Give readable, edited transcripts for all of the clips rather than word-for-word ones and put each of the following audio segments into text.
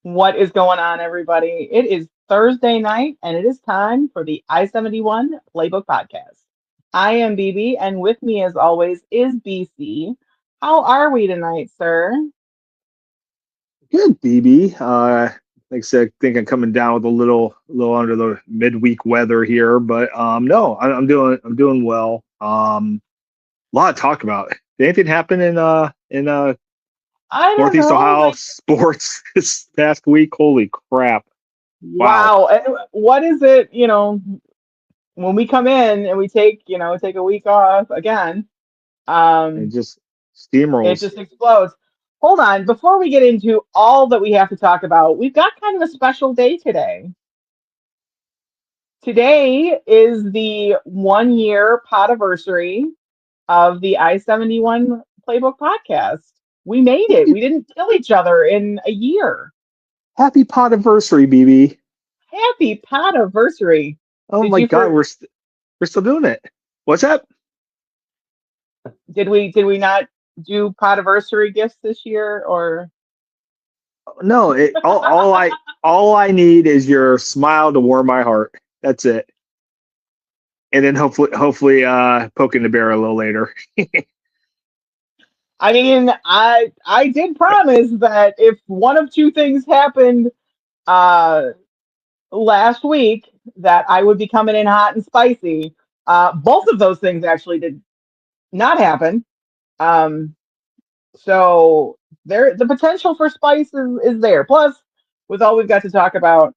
What is going on, everybody? It is Thursday night, and it is time for the I-71 Playbook Podcast. I am BB, and with me, as always, is BC. How are we tonight, sir? Good, BB. Like I said, I think I'm coming down with a little under the midweek weather here, but no, I'm doing well. A lot to talk about. Did anything happen in I don't Northeast know, Ohio sports this past week? Holy crap! Wow, wow. And what is it, when we come in and we take a week off again, it um, just it steamrolls. just explodes. Hold on, before we get into all that we have to talk about, we've got kind of a special day today. Today is the 1 year Pod-Aversary of the I-71 Playbook Podcast. We made it. Happy, We didn't kill each other in a year. happy Pod-Aversary, BB. Happy Pod-Aversary. Oh Did my you God, for we're still doing it. What's that? did we not do Pod-Aversary gifts this year or No, all I need is your smile to warm my heart. That's it. And then hopefully poking the bear a little later. I mean, I did promise that if one of two things happened uh last week that I would be coming in hot and spicy. Both of those things actually did not happen. Um, so the potential for spice is there. Plus, with all we've got to talk about,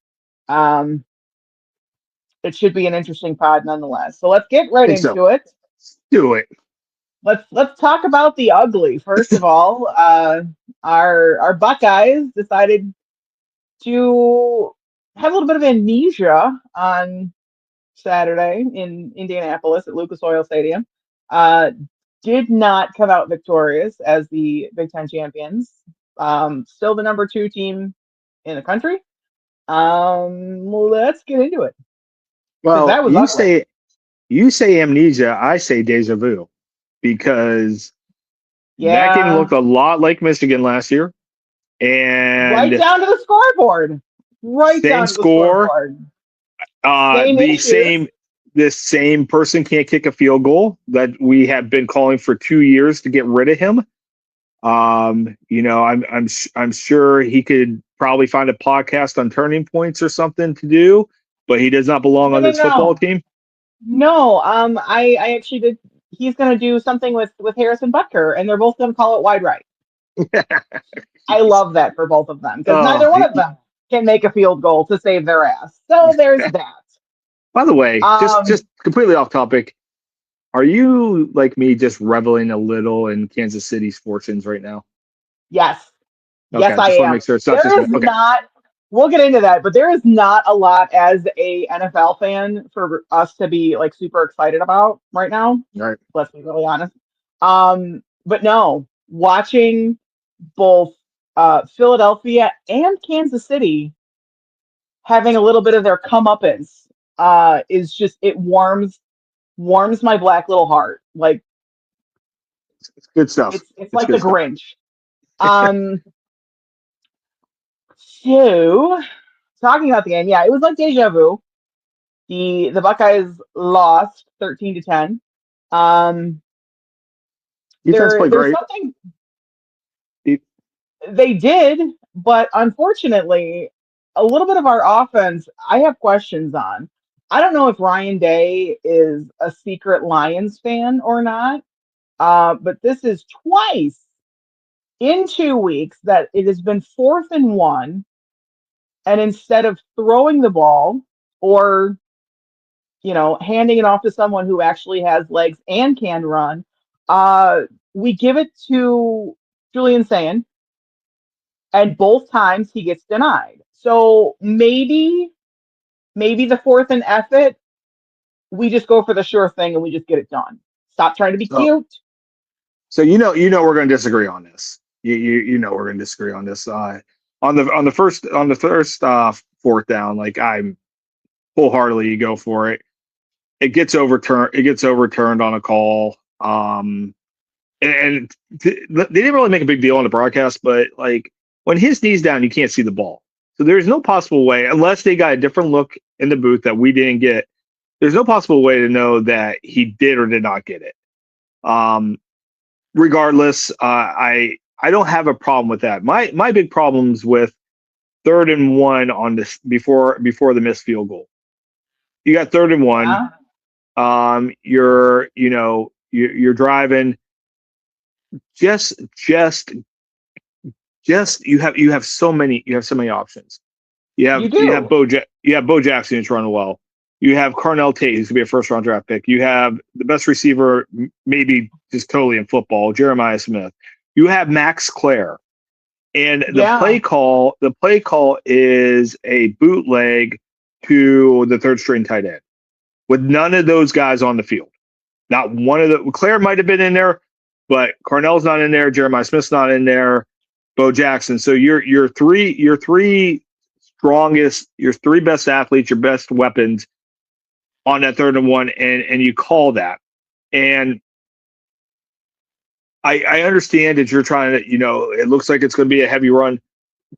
um, it should be an interesting pod nonetheless. So let's get I right think so. into it. Do it. Let's talk about the ugly first of all. Our Buckeyes decided to have a little bit of amnesia on Saturday in Indianapolis at Lucas Oil Stadium. Uh, did not come out victorious as the Big Ten champions. Still the number two team in the country. Let's get into it because Well, that was ugly. you say amnesia, I say deja vu because that game Yeah, looked a lot like Michigan last year, right and down to the scoreboard. Right same down to the score. scoreboard. Same The issues. same this same person can't kick a field goal that we have been calling for 2 years to get rid of him. I'm sure he could probably find a podcast on turning points or something to do, but he does not belong No, on no, this football no, team. no. I actually did. He's going to do something with Harrison Butker, and they're both going to call it wide right. I Jeez. love that for both of them because Oh, neither one of them can make a field goal to save their ass. So there's that. by the way, just Um, completely off topic. Are you like me, just reveling a little in Kansas City's fortunes right now? yes, yes, Okay, I just want to am. make sure it's not just There me. is Okay, not. We'll get into that, but there is not a lot as a NFL fan for us to be like super excited about right now. all right. Let's be really honest. But no, watching both Philadelphia and Kansas City having a little bit of their comeuppance is just it warms my black little heart. Like It's good stuff. it's It's like the good stuff. Grinch. Um, so talking about the game, yeah, it was like deja vu. The Buckeyes lost 13-10. Um, Defense played there's great. something De- they did, but unfortunately, a little bit of our offense I have questions on. I don't know if Ryan Day is a secret Lions fan or not, but this is twice in 2 weeks that it has been 4th and 1, and instead of throwing the ball or handing it off to someone who actually has legs and can run, uh, we give it to Julian Sand, and both times he gets denied. So maybe the fourth and effort, we just go for the sure thing and we just get it done. Stop trying to be So, cute. so you know we're going to disagree on this. You know we're going to disagree on this. On the first fourth down, like I'm wholeheartedly you go for it. It gets overturned. It gets overturned on a call. They didn't really make a big deal on the broadcast, but like when his knee's down, you can't see the ball. So there's no possible way, unless they got a different look in the booth that we didn't get. There's no possible way to know that he did or did not get it. Regardless, I don't have a problem with that. My big problems with 3rd and 1 on this before the missed field goal. You got 3rd and 1. Yeah, You're driving. Just you have so many options. you You have do. Bo Jackson who's running well. You have Carnell Tate who's gonna be a 1st-round draft pick. You have the best receiver maybe just totally in football, Jeremiah Smith. You have Max Clare. And the Yeah, play call is a bootleg to the 3rd-string tight end with none of those guys on the field. Not one of the Claire might have been in there, but Carnell's not in there. Jeremiah Smith's not in there. Bo Jackson. So your three strongest, your 3 best athletes, your best weapons on that 3rd-and-1, and you call that. And I understand that you're trying to, it looks like it's going to be a heavy run.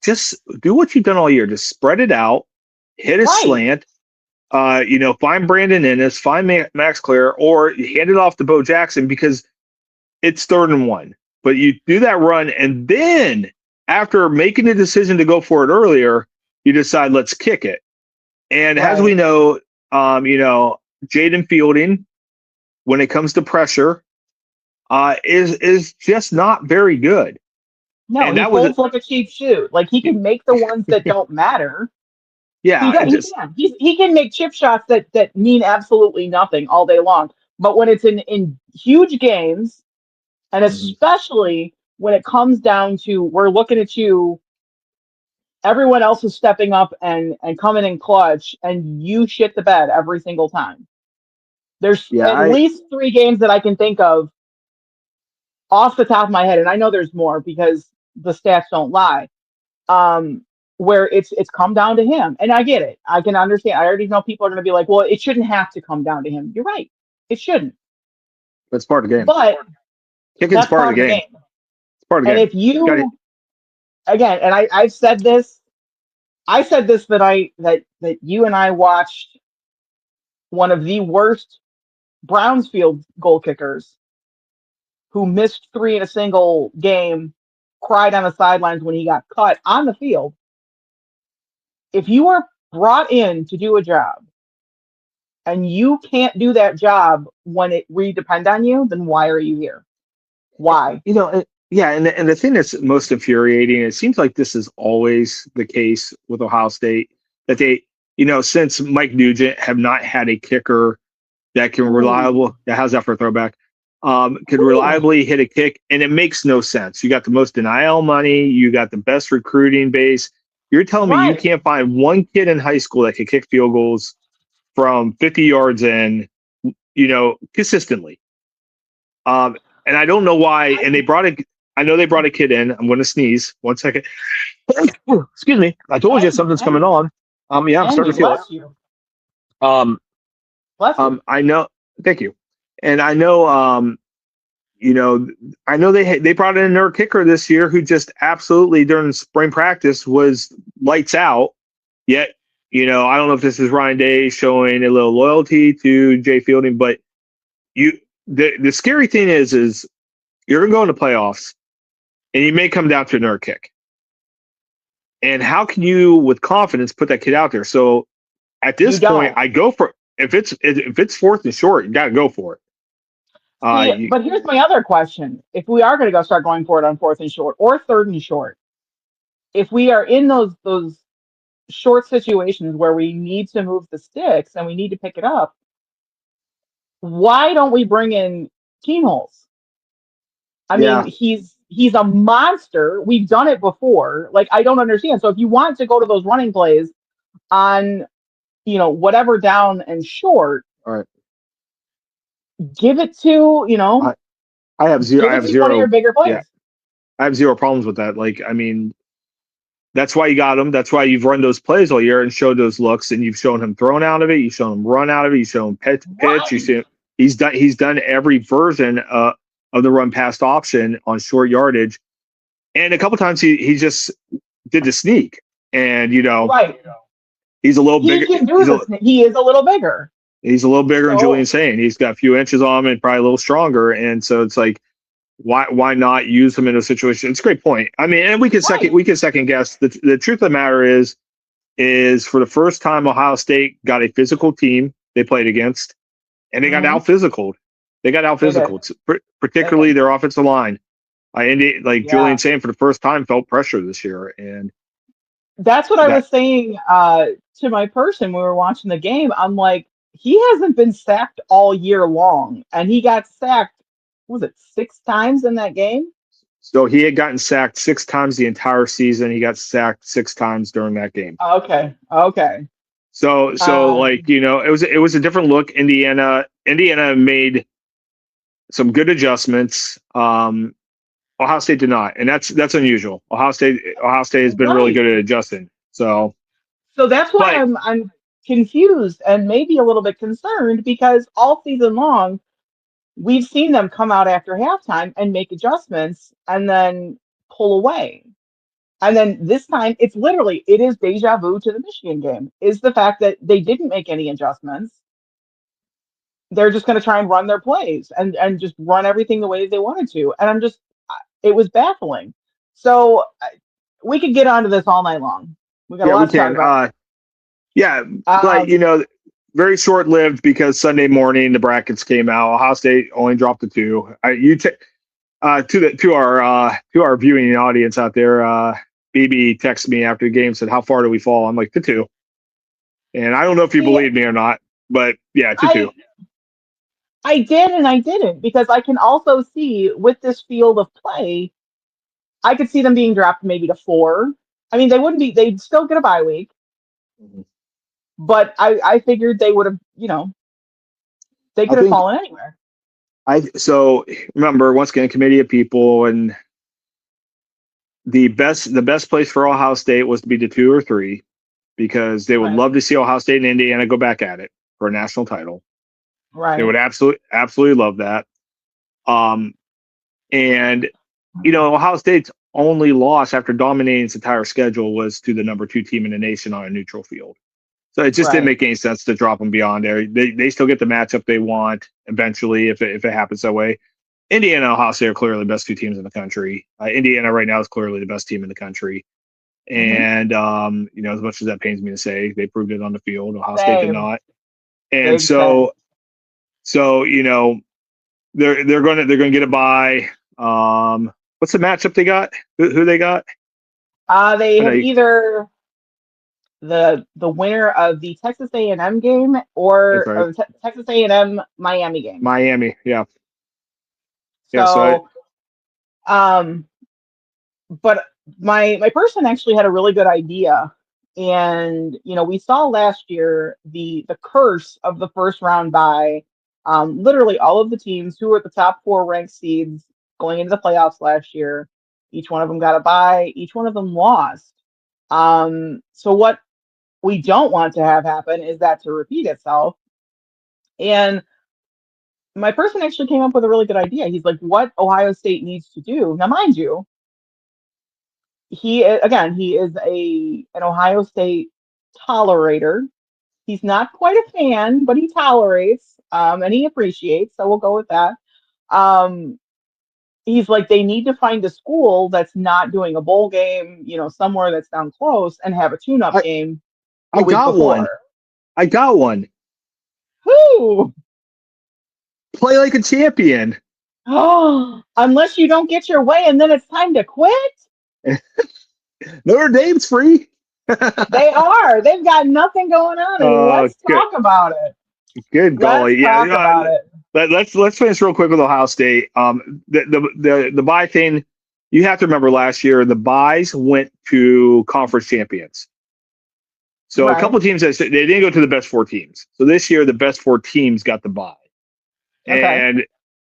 Just do what you've done all year. Just spread it out, hit a right. slant, find Brandon Ennis, find Max Clare, or hand it off to Bo Jackson because it's 3rd-and-1. But you do that run, and then after making the decision to go for it earlier, you decide let's kick it. And as we Right. know, Jaden Fielding, when it comes to pressure, is just not very good. No, And he that was folds like a cheap shoe. Like he can make the ones that don't matter. He yeah, does. and He just can. He can make chip shots that mean absolutely nothing all day long. But when it's in huge games, and mhm. especially when it comes down to we're looking at you, everyone else is stepping up and coming in clutch, and you shit the bed every single time. There's Yeah, at least 3 games that I can think of off the top of my head, and I know there's more because the stats don't lie. Um, where it's come down to him, and I get it. I can understand. I already know people are going to be like, "Well, it shouldn't have to come down to him." You're right. It shouldn't, that's part of the game. but Kicking's that's part of part the of the game. game. It's part of the And game. if Got it. you again, and I've said this, I said this that you and I watched one of the worst Brownsfield goal kickers who missed 3 in a single game, cried on the sidelines when he got cut on the field. If you are brought in to do a job and you can't do that job when it we depend on you, then why are you here? Why? Yeah, and the thing that's most infuriating, it seems like this is always the case with Ohio State, that they, since Mike Nugent have not had a kicker that can Ooh, reliable. Yeah, how's that for a throwback? Could ooh, reliably hit a kick, and it makes no sense. You got the most NIL money, you got the best recruiting base. You're telling me you right. can't find one kid in high school that can kick field goals from 50 yards in, consistently. And I don't know why. And I know they brought a kid in. I'm going to sneeze. 1 second. Excuse me. I told you something's coming Andy, on. Yeah, I'm starting Andy, to feel it. bless you, Um, bless you. I know. Thank you. And I know. You know, I know they brought in their kicker this year who just absolutely during spring practice was lights out. Yet, I don't know if this is Ryan Day showing a little loyalty to Jay Fielding, but the scary thing is you're gonna go into playoffs and you may come down to another kick. And how can you, with confidence, put that kid out there? So at You this point, don't. I go for if it's 4th and short, you got to go for it. See, You, but here's my other question. If we are going to go start going for it on 4th and short or 3rd and short, if we are in those short situations where we need to move the sticks and we need to pick it up, why don't we bring in Keenholz? I mean, yeah, he's a monster. We've done it before. Like I don't understand. So if you want to go to those running plays on, whatever down and short, all right. give it to, I, I have zero. give I it have to one of your zero. bigger Yeah, plays. I have zero problems with that. Like, I mean, that's why you got him. That's why you've run those plays all year and showed those looks, and you've shown him thrown out of it. You've shown him run out of it. You've shown him pitch. You Right. see, he's done every version of the run past option on short yardage, and a couple times he just did the sneak. And Right. he's a little He bigger. can do this. He is a little bigger. He's a little bigger than So Julian Sane. He's got a few inches on him and probably a little stronger. And so it's like, why not use him in a situation? It's a great point. I mean, and we can right. second guess. The truth of the matter is for the first time Ohio State got a physical team they played against, and they got Mhm. out physicaled. They got out They did. physicaled, They particularly did. their offensive line. Like Yeah. Julian Sane for the first time felt pressure this year, and That's what I that was saying to my person when we were watching the game. I'm like, he hasn't been sacked all year long, and he got sacked. Was it 6 times in that game? so he had gotten sacked 6 times the entire season. He got sacked 6 times during that game. Okay. Okay. So like Um, it was a different look. Indiana made some good adjustments. Ohio State did not, and that's unusual. Ohio State has been really right. good at adjusting. So, So that's why but I'm confused and maybe a little bit concerned because all season long we've seen them come out after halftime and make adjustments and then pull away. And then this time, it is deja vu to the Michigan game. Is the fact that they didn't make any adjustments. They're just going to try and run their plays and just run everything the way they wanted to. And it was baffling. So we could get onto this all night long. We got a yeah, we lot to talk can. about. Yeah, but Um, very short lived because Sunday morning the brackets came out. Ohio State only dropped to 2. You take to our viewing audience out there. BB texted me after the game, said, "How far do we fall?" I'm like, to 2, and I don't know if you See, believe me or not, but yeah, to 2. I I did and I didn't because I can also see with this field of play, I could see them being dropped maybe to 4. I mean, they wouldn't be. They'd still get a bye week, but I figured they would have. They I could have think fallen anywhere. so remember, once again, committee of people, and the best place for Ohio State was to be the 2 or 3 because they would Right. love to see Ohio State and Indiana go back at it for a national title. They Right. would absolutely love that. Um, and Ohio State's only loss after dominating its entire schedule was to the number 2 team in the nation on a neutral field. So it just didn't Right. make any sense to drop them beyond there. They still get the matchup they want eventually if it happens that way. Indiana and Ohio State are clearly the best 2 teams in the country. Indiana right now is clearly the best team in the country. Hmm. And as much as that pains me to say, they proved it on the field. Ohio State did Same. not. And Big same. so they're gonna get a bye. What's the matchup they got? Who they got? They I know have either the winner of the Texas A&M game that's or right. Texas A&M Miami game. Miami. Yeah. Yeah. So, um, but my person actually had a really good idea, and we saw last year the curse of the first round bye. Literally all of the teams who were at the top 4 ranked seeds going into the playoffs last year, each one of them got a bye, each one of them lost. So what we don't want to have happen is that to repeat itself. And my person actually came up with a really good idea. He's like, what Ohio State needs to do. Now, mind you, he is an Ohio State tolerator. He's not quite a fan, but he tolerates and he appreciates. So we'll go with that. Um, he's like, they need to find a school that's not doing a bowl game, somewhere that's down close and have a tune-up I game I the week got one. before. I got one. Whoo! Play like a champion. Oh, unless you don't get your way and then it's time to quit. Notre Dame's free. They are. They've got nothing going on, and let's Good. talk about it. Good Let's golly. Yeah. talk about it. Let's finish real quick with Ohio State. The bye thing. You have to remember last year the byes went to conference champions. So a Right. couple of teams they didn't go to the best 4 teams. So this year the best 4 teams got the bye. Okay.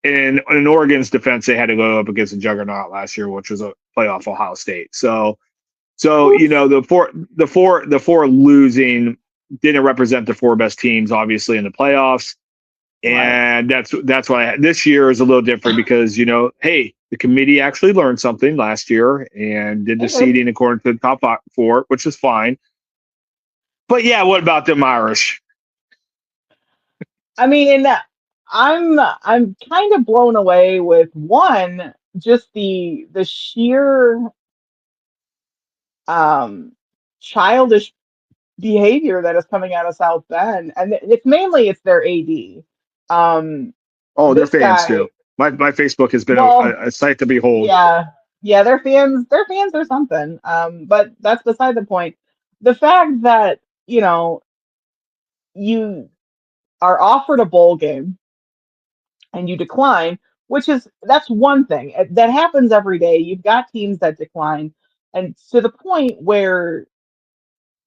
And in Oregon's defense, they had to go up against a juggernaut last year, which was a playoff Ohio State. So Oops. the four losing didn't represent the 4 best teams, obviously, in the playoffs. Right. And that's why this year is a little different because, hey, the committee actually learned something last year and did the They did. seeding according to the top four, which is fine. But yeah, what about them Irish? I mean, I'm kind of blown away with one, just the sheer um childish behavior that is coming out of South Bend, and it's their AD. Um, Oh, they're this fans guy, too. My Facebook has been well, a sight to behold. yeah, yeah, they're fans or something. But that's beside the point. The fact that you are offered a bowl game and you decline, that's one thing that happens every day. You've got teams that decline, and to the point where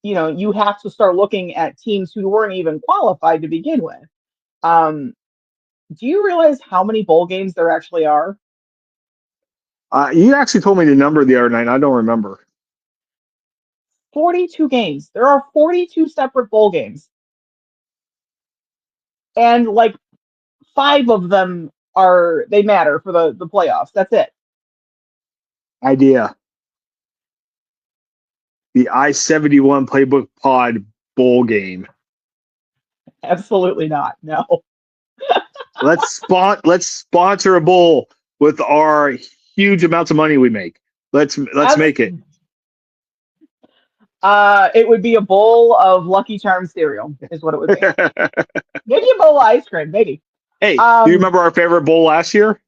you have to start looking at teams who weren't even qualified to begin with. Um, do you realize how many bowl games there actually are? You actually told me the number the other night. I don't remember. 42 games. There are 42 separate bowl games, and like five of them they matter for the playoffs. That's it. Idea. The I-71 Playbook Pod bowl game. Absolutely not. No. Let's sponsor a bowl with our huge amounts of money we make. Let's Abs- make it. it would be a bowl of Lucky Charms cereal, is what it would be. Maybe a bowl of ice cream, maybe. Hey, do you Um, remember our favorite bowl last year?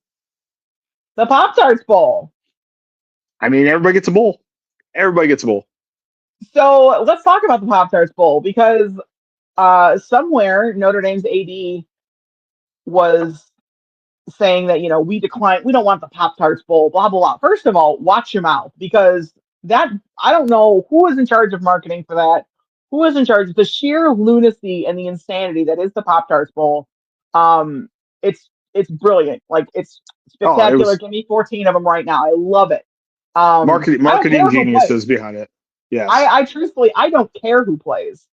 the Pop Tarts Bowl. I mean, everybody gets a bowl. Everybody gets a bowl. So let's talk about the Pop Tarts Bowl because somewhere Notre Dame's AD was saying that we decline, we don't want the Pop Tarts Bowl, blah blah blah. First of all, watch your mouth because that I don't know who is in charge of marketing for that, who is in charge of the sheer lunacy and the insanity that is the Pop Tarts Bowl. Um, it's brilliant, like it's Oh, it spectacular. was Give me 14 of them right now. I love it. I don't marketing care who plays. geniuses behind it. I, Yes. I truthfully, I don't care who plays.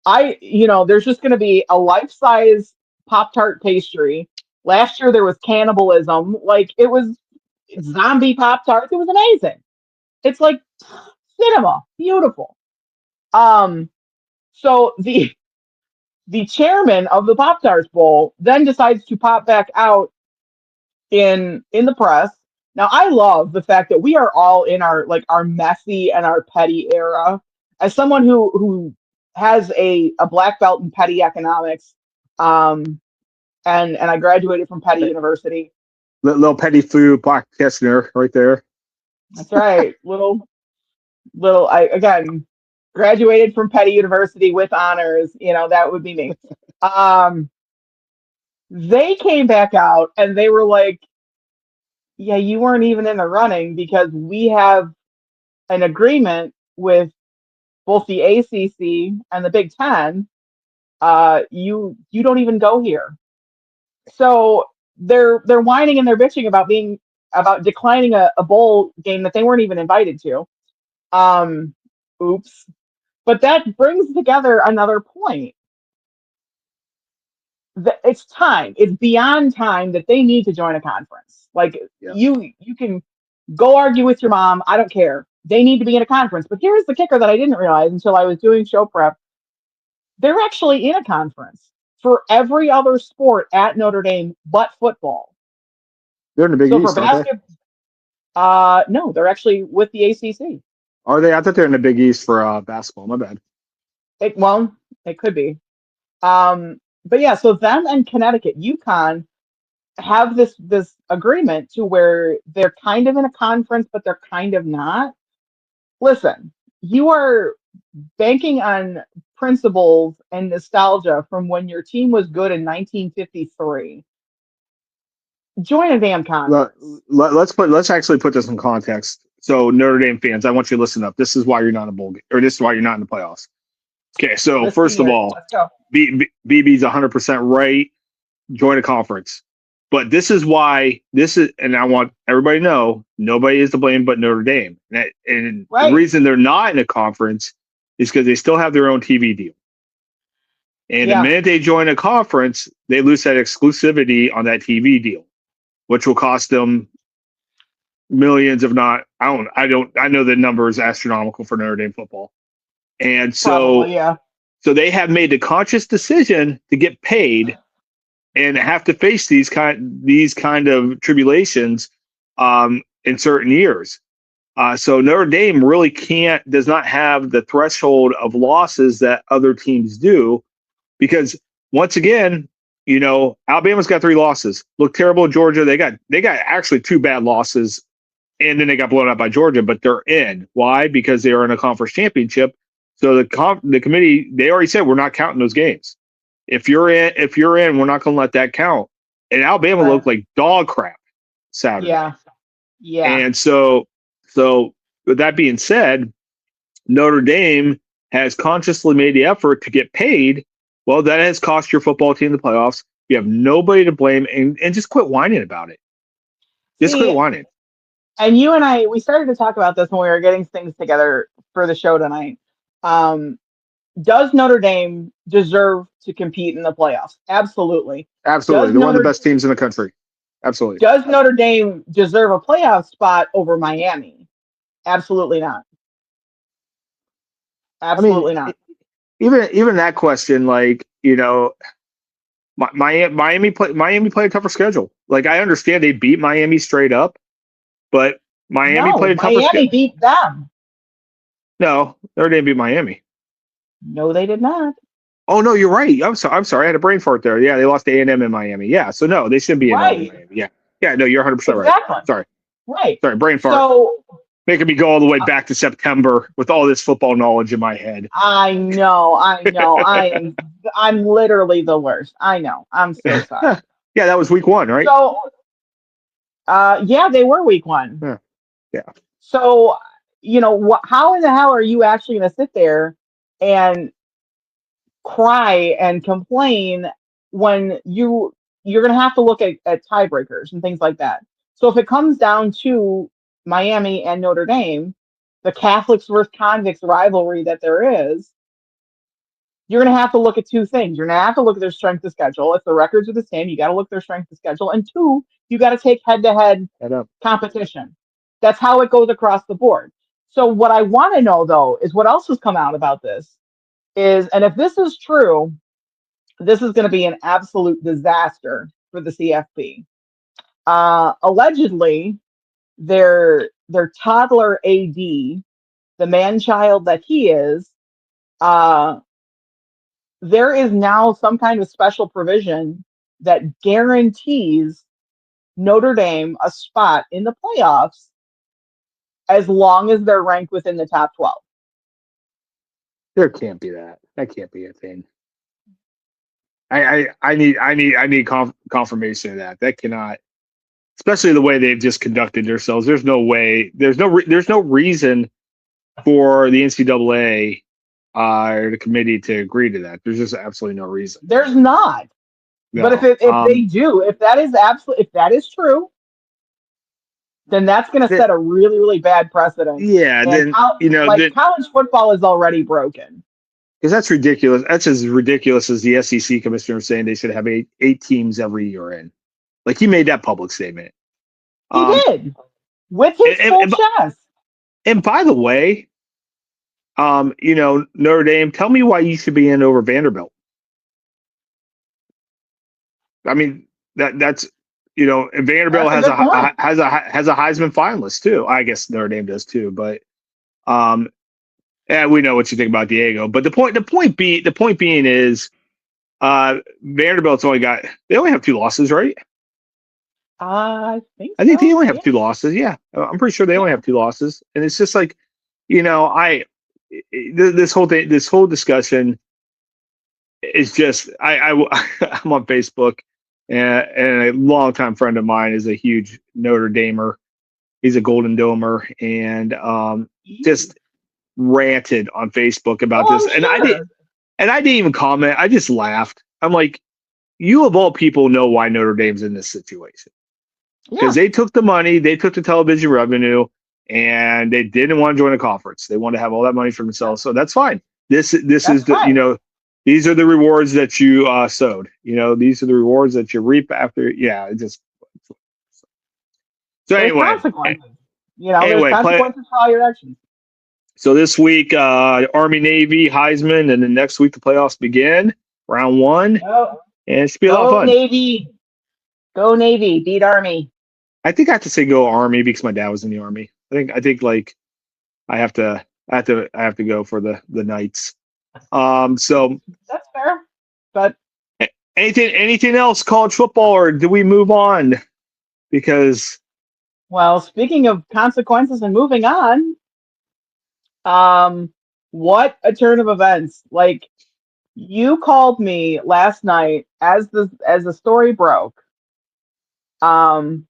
There's just going to be a life-size Pop Tart pastry. Last year there was cannibalism. Like it was zombie Pop Tarts. It was amazing. It's like cinema, beautiful. Um, so the chairman of the Pop Tarts Bowl then decides to pop back out in the press. Now I love the fact that we are all in our messy and our petty era. As someone who has a black belt in petty economics, um, and I graduated from Petty University. Little petty flu Black Kessner right there. That's right, little. I again graduated from Petty University with honors. That would be me. Um, they came back out and they were like, "Yeah, you weren't even in the running because we have an agreement with both the ACC and the Big Ten. You don't even go here." So they're whining and they're bitching about declining a bowl game that they weren't even invited to. Um, oops. But that brings together another point. It's time. It's beyond time that they need to join a conference. Like Yeah. you can go argue with your mom. I don't care. They need to be in a conference. But here's the kicker that I didn't realize until I was doing show prep. They're actually in a conference for every other sport at Notre Dame but football. They're in the Big So for East, aren't they? basketball, no, they're actually with the ACC. Are they? I thought they're in the Big East for basketball. My bad. Well, it could be. But yeah, so them and Connecticut, UConn have this agreement to where they're kind of in a conference, but they're kind of not. Listen, you are banking on principles and nostalgia from when your team was good in 1953. Join a damn Let, conference. let's actually put this in context. So Notre Dame fans, I want you to listen up. This is why you're not in a bowl game, or this is why you're not in the playoffs. Okay, so Listen first of here, all, let's go. BB's 100% right. Join a conference. But and I want everybody to know, nobody is to blame but Notre Dame. And the Right. reason they're not in a conference is because they still have their own TV deal. And the Yeah. minute they join a conference, they lose that exclusivity on that TV deal, which will cost them millions, if not, I know the number is astronomical for Notre Dame football. And Probably, yeah. so they have made a conscious decision to get paid and have to face these kind of tribulations in certain years. So Notre Dame really does not have the threshold of losses that other teams do, because once again, Alabama's got 3 losses. Looked terrible in Georgia. They got actually 2 bad losses, and then they got blown out by Georgia, but they're in. Why? Because they are in a conference championship. So the committee, they already said we're not counting those games. If you're in, we're not going to let that count. And Alabama looked like dog crap Saturday. Yeah. And so with that being said, Notre Dame has consciously made the effort to get paid. Well, that has cost your football team the playoffs. You have nobody to blame, and just quit whining about it. Quit whining. And you and I, we started to talk about this when we were getting things together for the show tonight. Does Notre Dame deserve to compete in the playoffs? Absolutely. Absolutely. They're one of the best teams in the country. Absolutely. Does Notre Dame deserve a playoff spot over Miami? Absolutely not. Absolutely not. Even that question, like, Miami played a tougher schedule. Like, I understand they beat Miami straight up, but Miami played a tougher schedule. Miami beat them. No, Notre Dame beat Miami. No, they did not. Oh no, you're right. I'm sorry. I had a brain fart there. Yeah, they lost to A&M in Miami. Yeah, so no, they shouldn't be in Miami. Yeah. No, you're 100% exactly. Right. Sorry. Right. Sorry, brain fart. So making me go all the way back to September with all this football knowledge in my head. I know. I'm literally the worst. I know. I'm so sorry. Yeah, that was week 1, right? So, yeah, they were week 1. Yeah. So, how in the hell are you actually going to sit there and cry and complain when you're going to have to look at tiebreakers and things like that? So if it comes down to Miami and Notre Dame, the Catholics versus convicts rivalry that there is, you're going to have to look at 2 things. You're going to have to look at their strength of schedule. If the records are the same, you got to look at their strength of schedule. And 2, you got to take head-to-head competition. That's how it goes across the board. So what I want to know, though, is what else has come out about this is, and if this is true, this is going to be an absolute disaster for the CFP. Allegedly, their toddler AD, the man-child that he is, there is now some kind of special provision that guarantees Notre Dame a spot in the playoffs as long as they're ranked within the top 12. There can't be that. That can't be a thing. I need confirmation of that. That cannot, especially the way they've just conducted themselves. There's no way. There's no reason for the NCAA or the committee to agree to that. There's just absolutely no reason. There's not. No. But if they do, if that is true, then that's going to set a really, really bad precedent. Yeah, and then college football is already broken. Because that's ridiculous. That's as ridiculous as the SEC commissioner saying they should have eight teams every year in. Like, he made that public statement. He did with his full chest. And by the way, Notre Dame, tell me why you should be in over Vanderbilt. I mean, that's and Vanderbilt has a Heisman finalist too. I guess Notre Dame does too, but we know what you think about Diego. But the point being is, Vanderbilt's only have 2 losses, right? I think they only have 2 losses. Yeah, I'm pretty sure they only have 2 losses, and it's just like, this whole discussion is just I'm on Facebook, and a longtime friend of mine is a huge Notre Damer. He's a Golden Domer, and just ranted on Facebook about this. Sure. And I didn't even comment. I just laughed. I'm like, you of all people know why Notre Dame's in this situation. Because they took the money, they took the television revenue, and they didn't want to join a conference. They want to have all that money for themselves. So that's fine. This is these are the rewards that you sowed. These are the rewards that you reap after. Yeah, it just. So There's anyway, consequences. There's anyway, play. consequences for all your actions. So this week, Army, Navy, Heisman, and then next week the playoffs begin, round one, Go, and it should be a lot of go fun. Navy. Go Navy. Beat Army. I think I have to say go Army because my dad was in the Army. I think like I have to go for the Knights. So That's fair. But anything else college football, or do we move on? Because well, speaking of consequences and moving on, what a turn of events! Like you called me last night as the story broke. Um,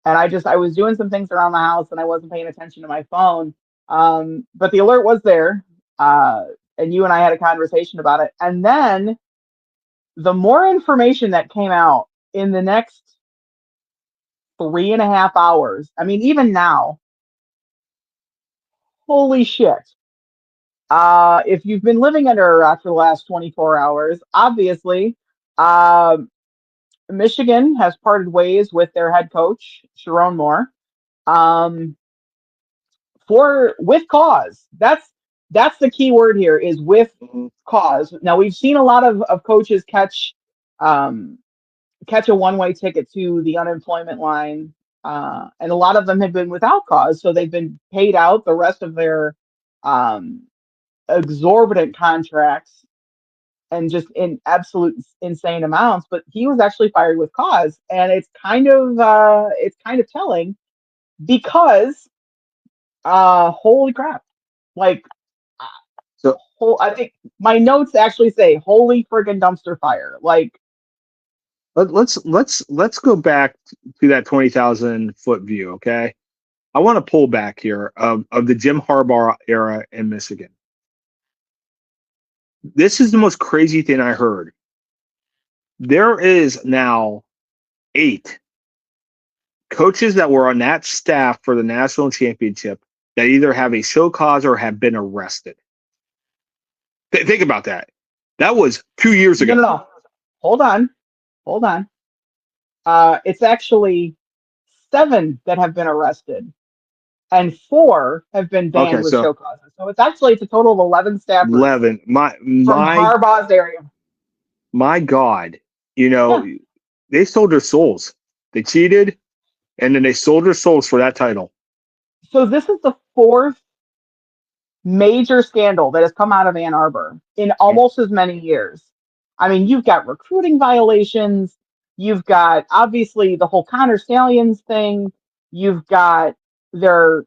and I was doing some things around the house and I wasn't paying attention to my phone. But the alert was there. And you and I had a conversation about it. And then the more information that came out in the next 3.5 hours, I mean, even now, holy shit. If you've been living under a rock for the last 24 hours, obviously, Michigan has parted ways with their head coach, Sharon Moore. Um, with cause. That's the key word here is with cause. Now we've seen a lot of coaches catch a one-way ticket to the unemployment line, and a lot of them have been without cause, so they've been paid out the rest of their um, exorbitant contracts and just in absolute insane amounts. But he was actually fired with cause, and it's kind of telling because holy crap. Like, so I think my notes actually say "holy friggin' dumpster fire." Like, let's go back to that 20,000 foot view. Okay, I want to pull back here of the Jim Harbaugh era in Michigan. This is the most crazy thing I heard. There is now 8 coaches that were on that staff for the national championship that either have a show cause or have been arrested. Think about that. That was 2 years ago. no. Hold on. It's actually 7 that have been arrested, and 4 have been banned Okay, with so show causes. So it's a total of 11 staffers 11. from Harbaugh's area. My God, Yeah. they sold their souls. They cheated, and then they sold their souls for that title. So this is the 4th major scandal that has come out of Ann Arbor in almost as many years. I mean, you've got recruiting violations, you've got obviously the whole Connor Stallions thing, you've got their,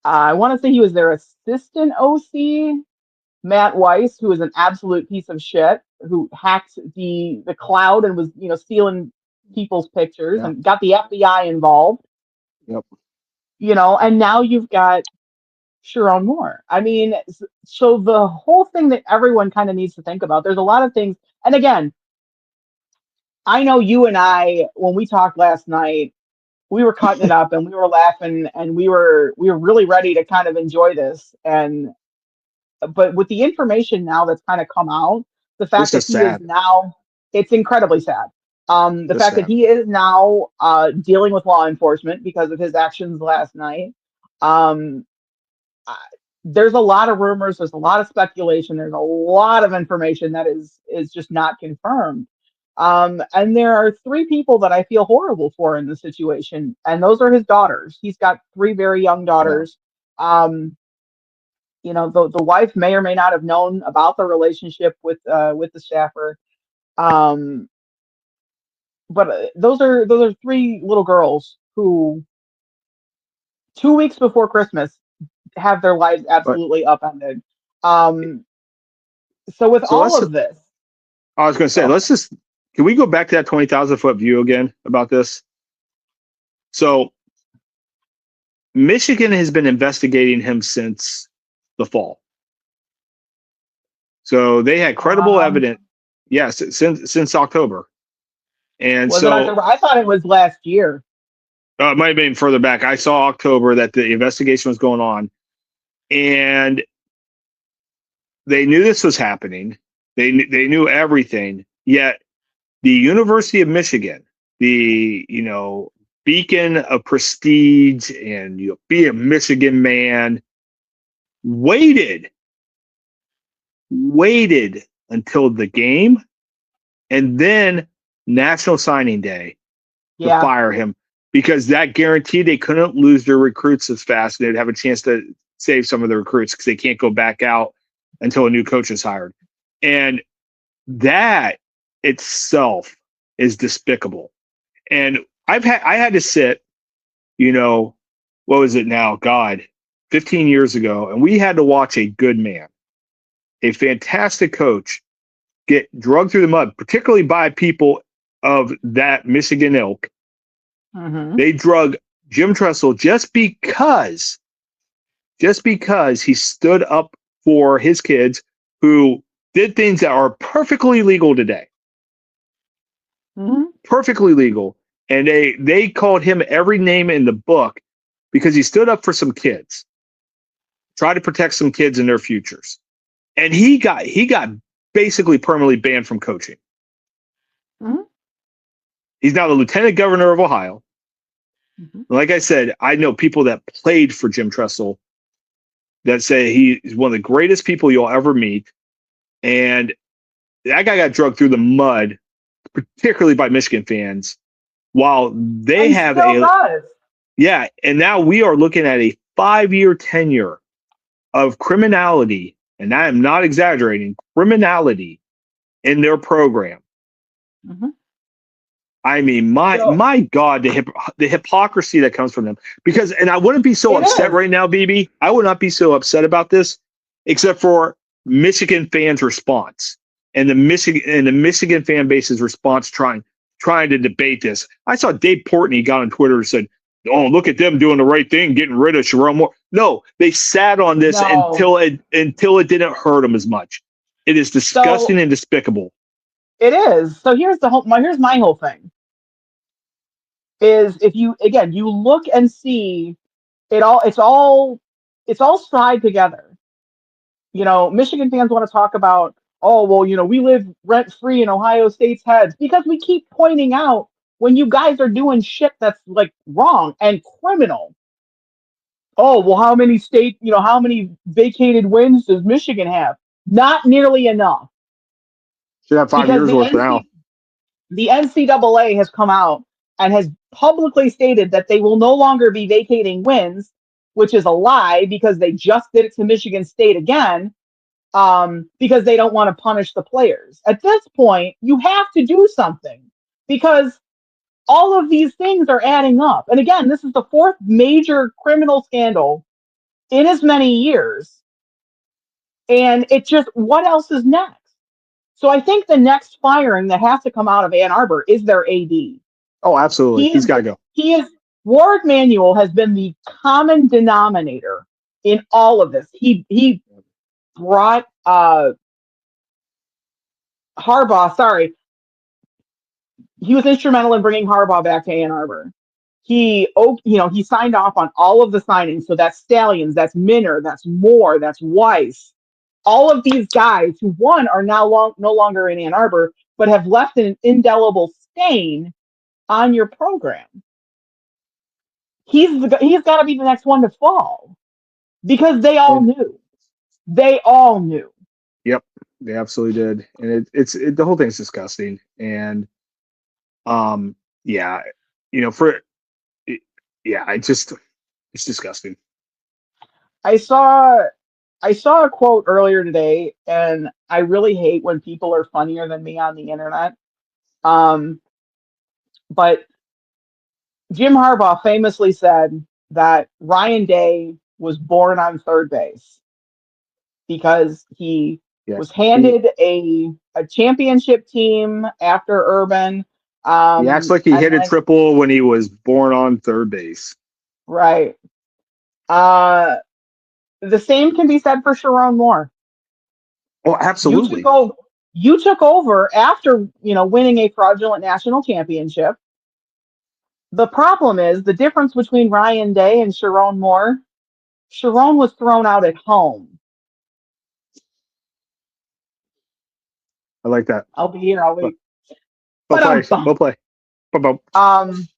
I want to say he was their assistant OC, Matt Weiss, who is an absolute piece of shit, who hacked the cloud and was stealing people's pictures Yeah. and got the FBI involved. Yep. And now you've got Sharon Moore. I mean, so the whole thing that everyone kind of needs to think about, there's a lot of things. And again, I know you and I, when we talked last night, we were cutting it up and we were laughing and we were really ready to kind of enjoy this. But with the information now that's kind of come out, the fact that he is now, it's incredibly sad. The fact that he is now dealing with law enforcement because of his actions last night. There's a lot of rumors, there's a lot of speculation, there's a lot of information that is just not confirmed. And there are 3 people that I feel horrible for in this situation, and those are his daughters. He's got 3 very young daughters. Yeah. The wife may or may not have known about the relationship with the staffer. But those are 3 little girls who 2 weeks before Christmas have their lives absolutely upended. So with all of this, I was going to say, can we go back to that 20,000 foot view again about this? So Michigan has been investigating him since the fall. So they had credible evidence. Yes, since October. And was it October? I thought it was last year. It might have been further back. I saw October that the investigation was going on, and they knew this was happening. They knew everything. Yet the University of Michigan, the beacon of prestige, and be a Michigan man, waited waited until the game and then National Signing Day to Yeah. fire him because that guaranteed they couldn't lose their recruits as fast. They'd have a chance to save some of the recruits because they can't go back out until a new coach is hired. And that itself is despicable. And I had to sit, what was it now? God, 15 years ago, and we had to watch a good man, a fantastic coach, get drugged through the mud, particularly by people of that Michigan ilk. Mm-hmm. They drug Jim Tressel just because he stood up for his kids who did things that are perfectly legal today. Mm-hmm. Perfectly legal. And they called him every name in the book because he stood up for some kids, tried to protect some kids and their futures. And he got basically permanently banned from coaching. Mm-hmm. He's now the lieutenant governor of Ohio. Mm-hmm. Like I said, I know people that played for Jim Tressel that say he's one of the greatest people you'll ever meet. And that guy got drugged through the mud, particularly by Michigan fans, while they And have still does. yeah, and now we are looking at a 5-year tenure of criminality, and I am not exaggerating, criminality in their program. Mm-hmm. I mean, my God, the hypocrisy that comes from them. Because, and I wouldn't be so upset right now, BB. I would not be so upset about this, except for Michigan fans' response and the Michigan fan base's response trying to debate this. I saw Dave Portnoy got on Twitter and said, "Oh, look at them doing the right thing, getting rid of Sharon Moore." No, they sat on this until it didn't hurt them as much. It is disgusting and despicable. It is. So here's my whole thing. Is if you look and see it's all tied together. Michigan fans want to talk about, oh, well, we live rent free in Ohio State's heads because we keep pointing out when you guys are doing shit that's like wrong and criminal. Oh, well, how many vacated wins does Michigan have? Not nearly enough. Should have 5 Because years worth now. the NCAA has come out and has publicly stated that they will no longer be vacating wins, which is a lie because they just did it to Michigan State again, because they don't want to punish the players. At this point, you have to do something because all of these things are adding up. And again, this is the fourth major criminal scandal in as many years. And it's just, what else is next? So I think the next firing that has to come out of Ann Arbor is their AD. Oh, absolutely. He's got to go. Warwick Manuel has been the common denominator in all of this. He brought Harbaugh. Sorry, he was instrumental in bringing Harbaugh back to Ann Arbor. He signed off on all of the signings. So that's Stallions, that's Minner, that's Moore, that's Weiss. All of these guys who are now no longer in Ann Arbor, but have left an indelible stain on your program. He's got to be the next one to fall because they all knew. They all knew. Yep, they absolutely did, and it's the whole thing's disgusting. And yeah, it's disgusting. I saw a quote earlier today, and I really hate when people are funnier than me on the internet. But Jim Harbaugh famously said that Ryan Day was born on third base because he was handed a championship team after Urban. He acts like he hit a triple when he was born on third base. Right. The same can be said for Sharon Moore. Oh, absolutely. You took over after winning a fraudulent national championship. The problem is the difference between Ryan Day and Sharon Moore. Sharon was thrown out at home. I like that. I'll be here all Well week. well But played. Well played. Bum. um,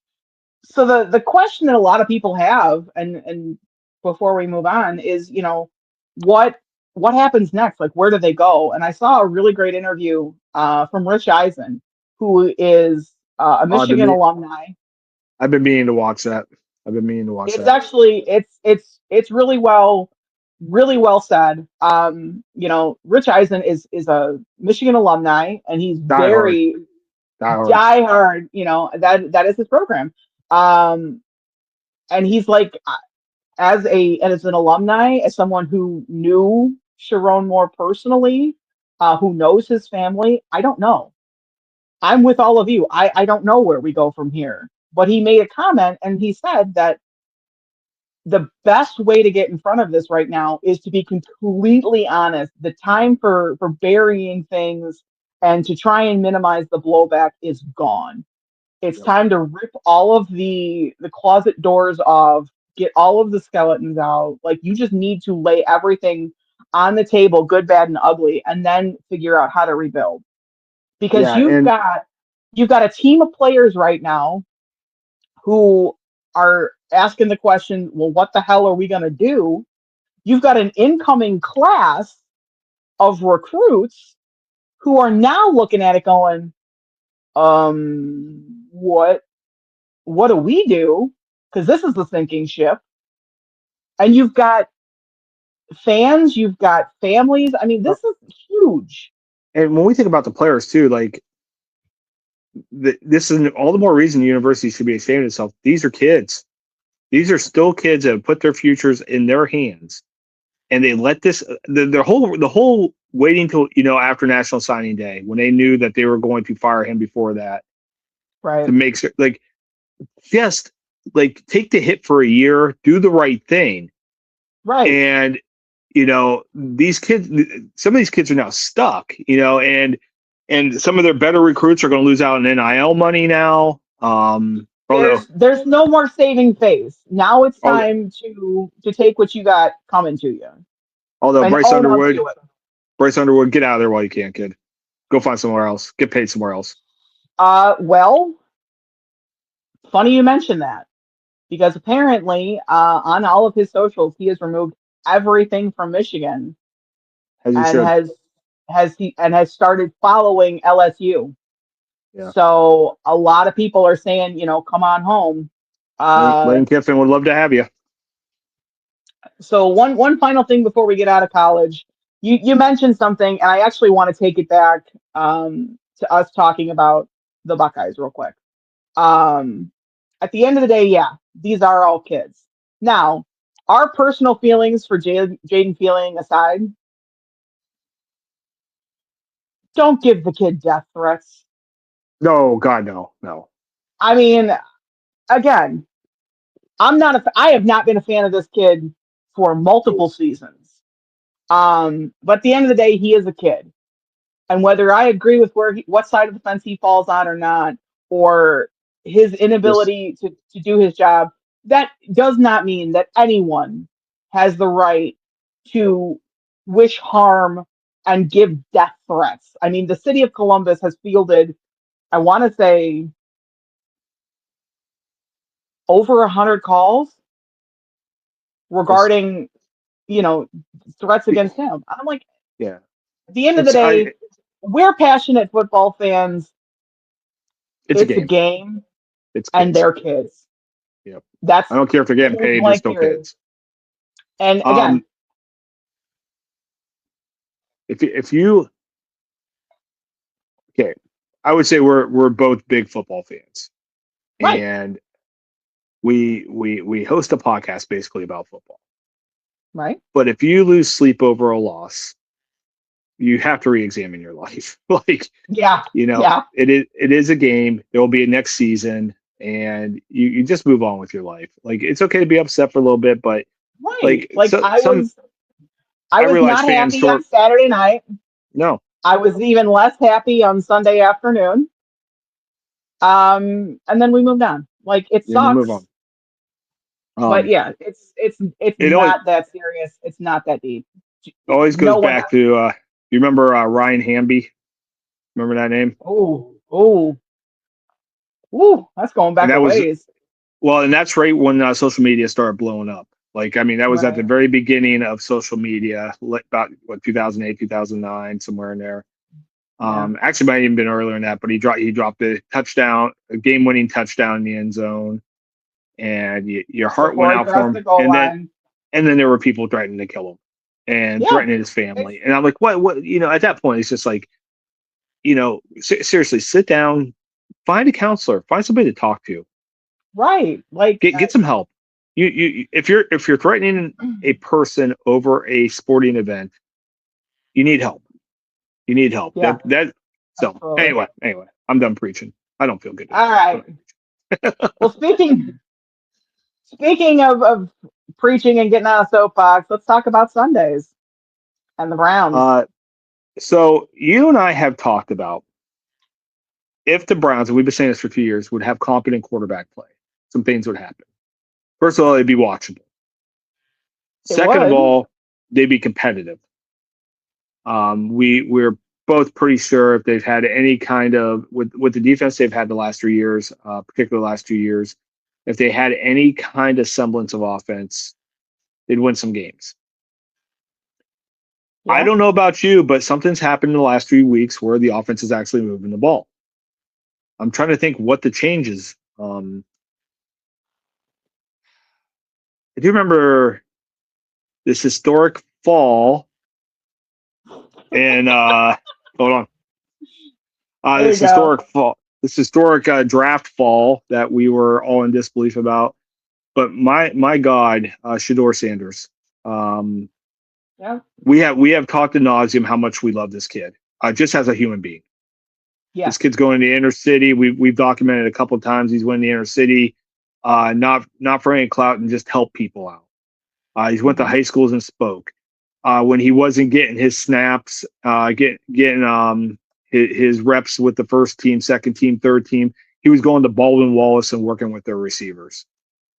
so the question that a lot of people have, and before we move on, is what what happens next? Like, where do they go? And I saw a really great interview from Rich Eisen, who is a Oh, Michigan alumni. I've been meaning to watch that. I've been meaning to watch It's that. actually it's really well said. Rich Eisen is a Michigan alumni, and he's Die hard. very Die hard. diehard. That is his program. Um, and he's like, as an alumni, as someone who knew Sharon more personally, who knows his family, I don't know. I'm with all of you. I don't know where we go from here. But he made a comment, and he said that the best way to get in front of this right now is to be completely honest. The time for burying things and to try and minimize the blowback is gone. It's Yep. time to rip all of the closet doors off, get all of the skeletons out. Like, you just need to lay everything on the table, good, bad, and ugly, and then figure out how to rebuild. Because Yeah, and you've got a team of players right now who are asking the question, well, what the hell are we going to do? You've got an incoming class of recruits who are now looking at it going, what do we do? Because this is the sinking ship. And you've got fans, you've got families. I mean, this is huge. and when we think about the players too, like this is all the more reason the university should be ashamed of itself. These are kids. These are still kids that have put their futures in their hands, and they let this the whole waiting till after National Signing Day when they knew that they were going to fire him before that to Right. make sure like just like take the hit for a year, do the right thing, Right. and these kids, some of these kids are now stuck, and some of their better recruits are going to lose out on NIL money now. Although There's no more saving face. Now it's although, time to take what you got coming to you although and Bryce own up Underwood, to it. get out of there while you can, kid. Go find somewhere else. Get paid somewhere else. Well, funny you mentioned that, because apparently on all of his socials he has removed everything from Michigan As you and should. has started following LSU. Yeah. So a lot of people are saying, come on home. Lane Kiffin would love to have you. So one final thing before we get out of college, you mentioned something, and I actually want to take it back to us talking about the Buckeyes real quick. Um, at the end of the day, yeah, these are all kids. Now, our personal feelings for Jaden Feeling aside, don't give the kid death threats. No, God, no. I mean, again, I have not been a fan of this kid for Nope. multiple seasons. But at the end of the day, he is a kid. And whether I agree with what side of the fence he falls on or not, or his Just inability to do his job, that does not mean that anyone has the right to wish harm and give death threats. I mean, the city of Columbus has fielded, I want to say, over 100 calls just regarding, you know, threats against him. I'm like, yeah. at the end of the It's day, we're passionate football fans. it's a It's a game. game, It's and kids. they're kids. Yep. That's I don't care if they're getting point paid, they're blank still period. kids. And again, Um if you okay, I would say we're both big football fans. right, And we host a podcast basically about football. right, But if you lose sleep over a loss, you have to re-examine your life. Like, yeah, yeah, it is a game. There will be a next season, and you just move on with your life. Like, it's okay to be upset for a little bit, but right. like Like, I I was realize not fans happy on sort Saturday night. no, I was even less happy on Sunday afternoon. And then we moved on. Like, it you move on. sucks, but Um, yeah, it's it always not that serious. It's not that deep. always goes No one back to you remember Ryan Hamby? Remember that name? Oh, oh, ooh, that's going And back that a was ways. well, and that's right when social media started blowing up. Like, I mean, that was at the Right. very beginning of social media, like about what 2008, 2009, somewhere in there. Yeah. Actually, might have even been earlier than that, but he dropped a touchdown, a game-winning touchdown in the end zone, and your heart went Before he out for crossed the him. goal And then line. there were people threatening to kill him and Yeah. threatening his It's family. And I'm like, what? At that point, it's just like, seriously, sit down, find a counselor, find somebody to talk to, right. Like, get some help. If you're threatening a person over a sporting event, you need help. You need help. yeah, That so absolutely. anyway, I'm done preaching. I don't feel good All today. right. Well, speaking of preaching and getting on a soapbox, let's talk about Sundays and the Browns. Uh, so you and I have talked about if the Browns, and we've been saying this for 2 years, would have competent quarterback play, some things would happen. First of all, it'd be watchable. It Second of would. all, they'd be competitive. We're both pretty sure if they've had any kind of with the defense they've had the last 3 years, particularly the last 2 years, if they had any kind of semblance of offense, they'd win some games. I Yeah. don't know about you, but something's happened in the last 3 weeks where the offense is actually moving the ball. I'm trying to think what the change is. I do remember this historic fall and hold on. There you This go. historic fall, this historic draft fall that we were all in disbelief about. But my God, Shador Sanders. Um, Yeah. we have talked to nauseum how much we love this kid, just as a human being. This Yes. kid's going to the inner city. We've documented a couple of times he's went to the inner city, not for any clout and just help people out. He's went to Hmm. high schools and spoke. When he wasn't getting his snaps, getting his reps with the first team, second team, third team, he was going to Baldwin Wallace and working with their receivers.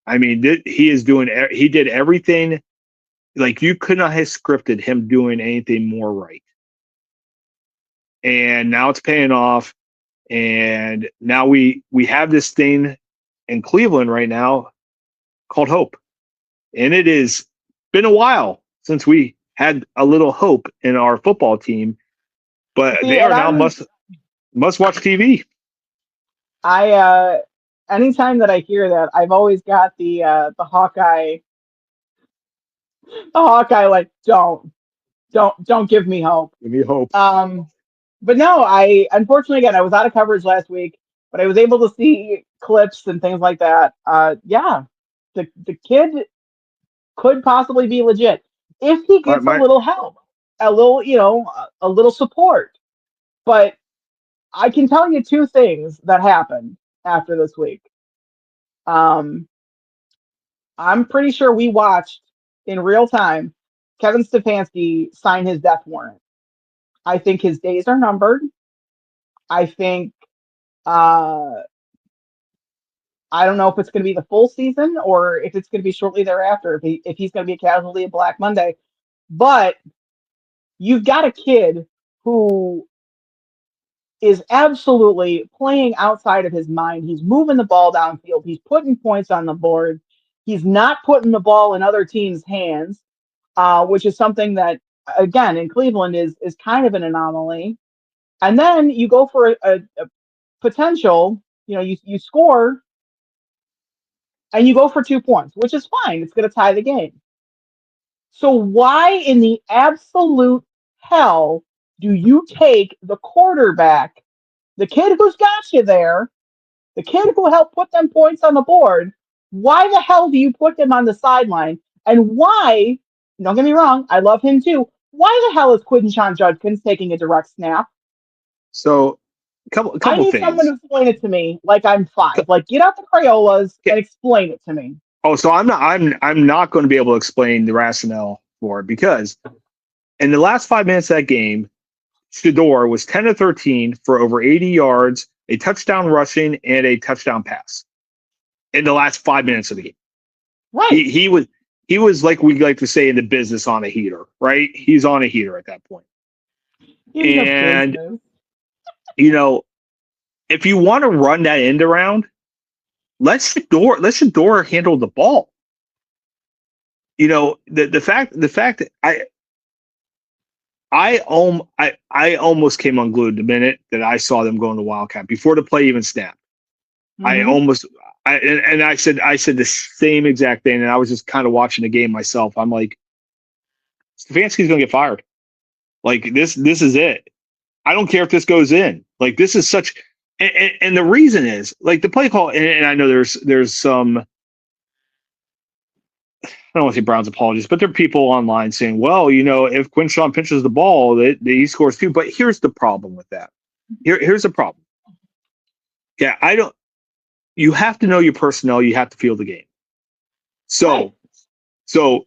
I mean, he did everything. Like, you could not have scripted him doing anything more right. And now it's paying off. And now we have this thing in Cleveland right now called hope. And it has been a while since we had a little hope in our football team, but See, they and are now must watch TV. I anytime that I hear that, I've always got the Hawkeye like don't give me hope. Give me hope. Um, but no, I unfortunately again I was out of coverage last week, but I was able to see clips and things like that. Yeah, the kid could possibly be legit if he My, gets a my little help, a little a little support. But I can tell you two things that happened after this week. Um, I'm pretty sure we watched in real time Kevin Stefanski sign his death warrant. I think his days are numbered. I think uh, I don't know if it's going to be the full season or if it's going to be shortly thereafter. If he's going to be a casualty of Black Monday, but you've got a kid who is absolutely playing outside of his mind. He's moving the ball downfield. He's putting points on the board. He's not putting the ball in other teams' hands, which is something that, again, in Cleveland is kind of an anomaly. And then you go for a potential, you score and you go for 2 points, which is fine. It's going to tie the game. So why in the absolute hell do you take the quarterback, the kid who's got you there, the kid who helped put them points on the board? Why the hell do you put him on the sideline? And why, don't get me wrong, I love him too. Why the hell is Quinton Judkins taking a direct snap? So a couple I couple need someone to things. explain it to me like I'm five. Like, get out the Crayolas and explain it to me. Oh, so I'm not going to be able to explain the rationale for it because in the last 5 minutes of that game, Shador was 10 to 13 for over 80 yards, a touchdown rushing, and a touchdown pass in the last 5 minutes of the game. Right. He was like we like to say in the business on a heater, right? He's on a heater at that point. In the And business. you know, if you want to run that end around, let Shador handle the ball. You know, the fact that I almost came unglued the minute that I saw them going to Wildcat before the play even snapped. I Hmm. almost and I said the same exact thing, and I was just kind of watching the game myself. I'm like, Stefanski's gonna get fired. Like this is it. I don't care if this goes in. Like this is such, and the reason is like the play call. And I know there's some, I don't want to say Browns apologies, but there are people online saying, well, you know, if Quinshawn pinches the ball, that he scores too. But here's the problem with that. Here's the problem. Yeah, I don't. You have to know your personnel. You have to feel the game. Right. So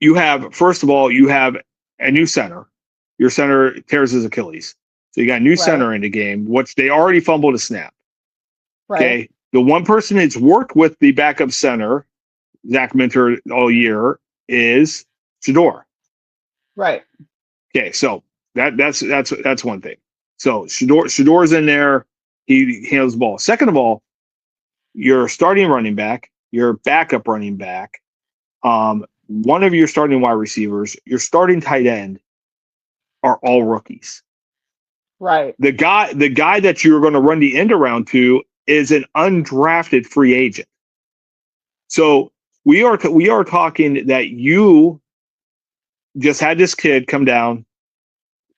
you have, first of all, you have a new center. Your center tears his Achilles. So you got a new Right. center in the game, which they already fumbled a snap. Right. Okay. The one person that's worked with the backup center, Zach Minter, all year is Shador. Right. Okay. So that's one thing. So Shador's in there. He handles the ball. Second of all, your starting running back, your backup running back, one of your starting wide receivers, your starting tight end are all rookies. Right. The guy that you're going to run the end around to is an undrafted free agent. So we are talking that you just had this kid come down,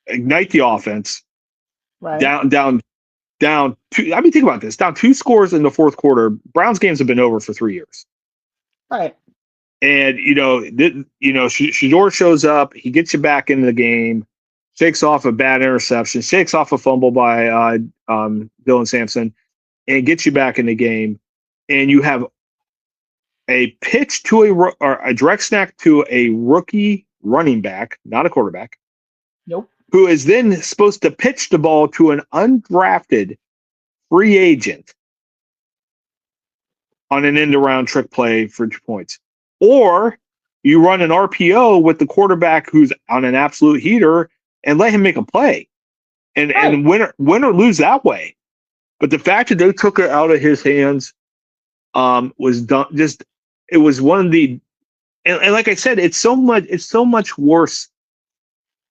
ignite the offense, Right. down two. I mean, think about this: down 2 scores in the fourth quarter. Browns games have been over for 3 years, Right. and Shador shows up. He gets you back into the game, shakes off a bad interception, shakes off a fumble by Dylan Sampson, and gets you back in the game. And you have a pitch to or a direct snack to a rookie running back, not a quarterback, Nope. who is then supposed to pitch the ball to an undrafted free agent on an end around trick play for 2 points. Or you run an RPO with the quarterback who's on an absolute heater and let him make a play and Right. win or lose that way. But the fact that they took it out of his hands was done. Just it was one of the and like I said, it's so much worse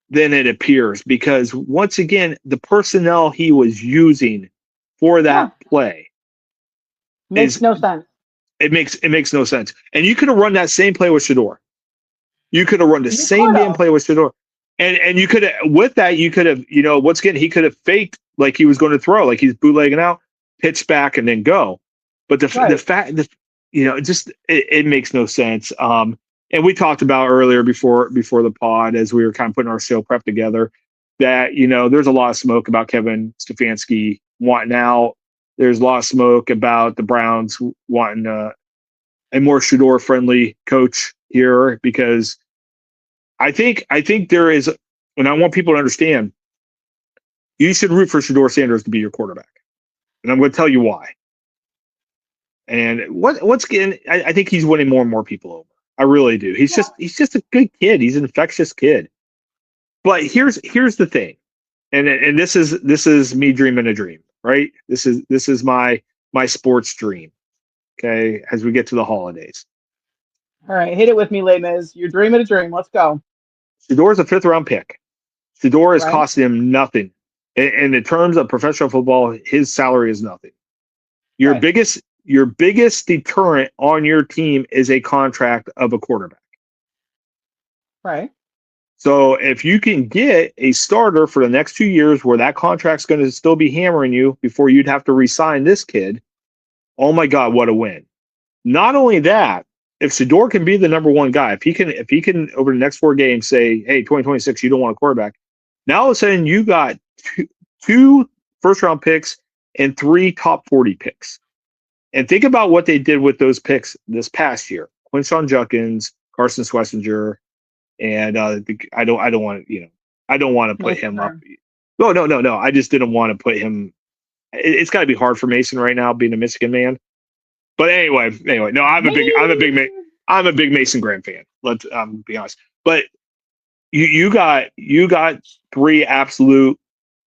than it appears because once again, the personnel he was using for Yeah. that play Makes is no sense. it makes no sense. And you could have run that same play with Shador. You could have run the You same could damn have. play with Shador. And you could have with that, you could have, once again, he could have faked like he was going to throw, like he's bootlegging out, pitch back and then go. But the Right. fact that it makes no sense. And we talked about earlier before the pod as we were kind of putting our show prep together that there's a lot of smoke about Kevin Stefanski wanting out. There's a lot of smoke about the Browns wanting a more Shador friendly coach here because I think there is, and I want people to understand, you should root for Shador Sanders to be your quarterback, and I'm going to tell you why. And once again, I think he's winning more and more people over. I really do. Yeah. He's just a good kid. He's an infectious kid. But here's the thing, and this is me dreaming a dream, right? This is my sports dream. Okay, as we get to the holidays, All right. Hit it with me, Les Mis. You're dreaming a dream. Let's go. Shador's a fifth-round pick. Shador is Right. costing him nothing. And in terms of professional football, his salary is nothing. Your Right. biggest deterrent on your team is a contract of a quarterback. Right. So if you can get a starter for the next 2 years where that contract's going to still be hammering you before you'd have to re-sign this kid, oh my God, what a win. Not only that, if Shador can be the number one guy, if he can over the next 4 games say, hey, 2026, you don't want a quarterback. Now all of a sudden you got two first-round picks and 3 top 40 picks. And think about what they did with those picks this past year. Quinshawn Judkins, Carson Schlesinger, and I don't want to put Mason him up. Graham. No. I just didn't want to put him. It's got to be hard for Mason right now, being a Michigan man. But anyway, no, I'm a big Mason Graham fan. Let's be honest. But you got 3 absolute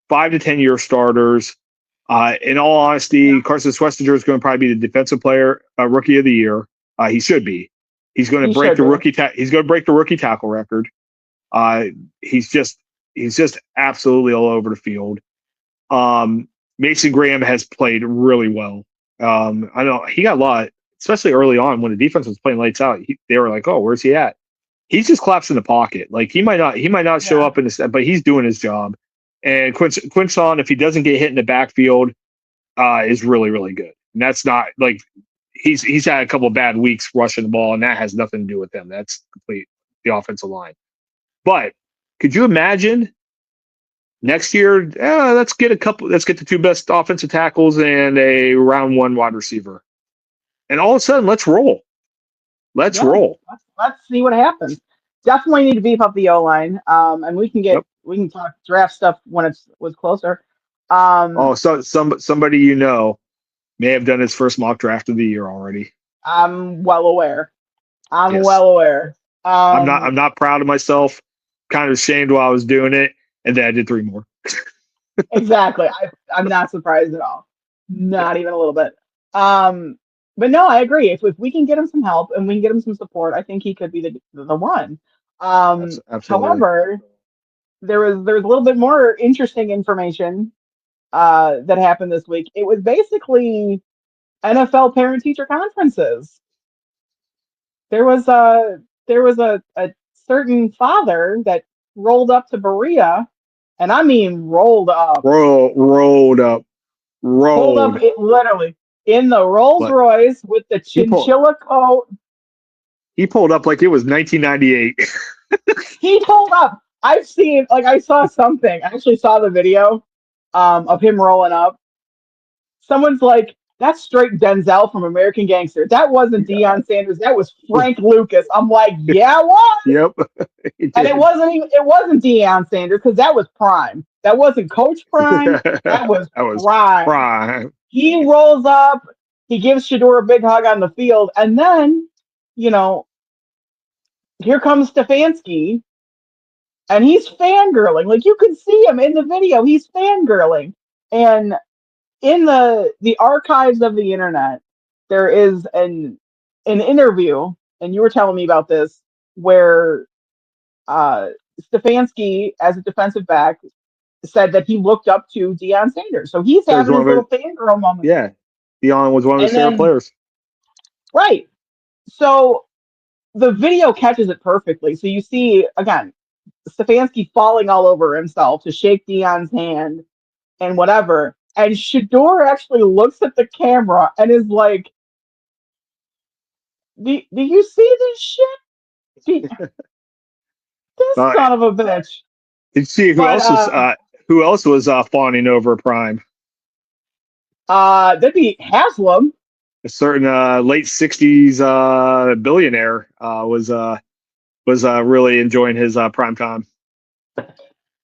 5 to 10 year starters. In all honesty, Carson Swessinger is going to probably be the defensive player, rookie of the year. He should be. He's going to He break should the be. He's going to break the rookie tackle record. Uh, he's just absolutely all over the field. Mason Graham has played really well. I know he got a lot, especially early on when the defense was playing lights out. They were like, "Oh, where's he at?" He's just collapsed in the pocket. Like he might not show Yeah. up in the, but he's doing his job. And Quinshon, if he doesn't get hit in the backfield, is really, really good. And that's not like he's had a couple of bad weeks rushing the ball, and that has nothing to do with them. That's complete the offensive line. But could you imagine next year? Let's get the two best offensive tackles and a round one wide receiver, and all of a sudden, let's roll. Let's roll. Let's see what happens. Definitely need to beef up the O line. And we can talk draft stuff when it was closer. So somebody may have done his first mock draft of the year already. I'm well aware. Yes. Well aware. I'm not proud of myself. Kind of ashamed while I was doing it, and then I did 3 more. Exactly. I'm not surprised at all. Not even a little bit. But no, I agree. If we can get him some help and we can get him some support, I think he could be the one. Absolutely. However, there's a little bit more interesting information that happened this week. It was basically NFL parent teacher conferences. There was a certain father that rolled up to Berea, and I mean rolled up. Rolled up. It literally in the Rolls Royce with the chinchilla coat. He pulled up like it was 1998. He pulled up. I saw something. I actually saw the video of him rolling up. Someone's like, that's straight Denzel from American Gangster. That wasn't Deion Sanders. That was Frank Lucas. I'm like, yeah, it was. Yep. And it wasn't Deion Sanders because that was Prime. That wasn't Coach Prime. That was Prime. He rolls up. He gives Shador a big hug on the field. And then, here comes Stefanski. And he's fangirling. Like, you can see him in the video. He's fangirling. And in the archives of the internet, there is an interview, and you were telling me about this, where Stefanski, as a defensive back, said that he looked up to Deion Sanders. So he's having his little fangirl moment. Yeah. Deion was one of his favorite players. Right. So the video catches it perfectly. So you see, again, Stefanski falling all over himself to shake Deion's hand and whatever. And Shador actually looks at the camera and is like, do you see this shit? This son of a bitch. Did you see who else was fawning over Prime? That'd be Haslam. A certain late 60s billionaire was really enjoying his prime time.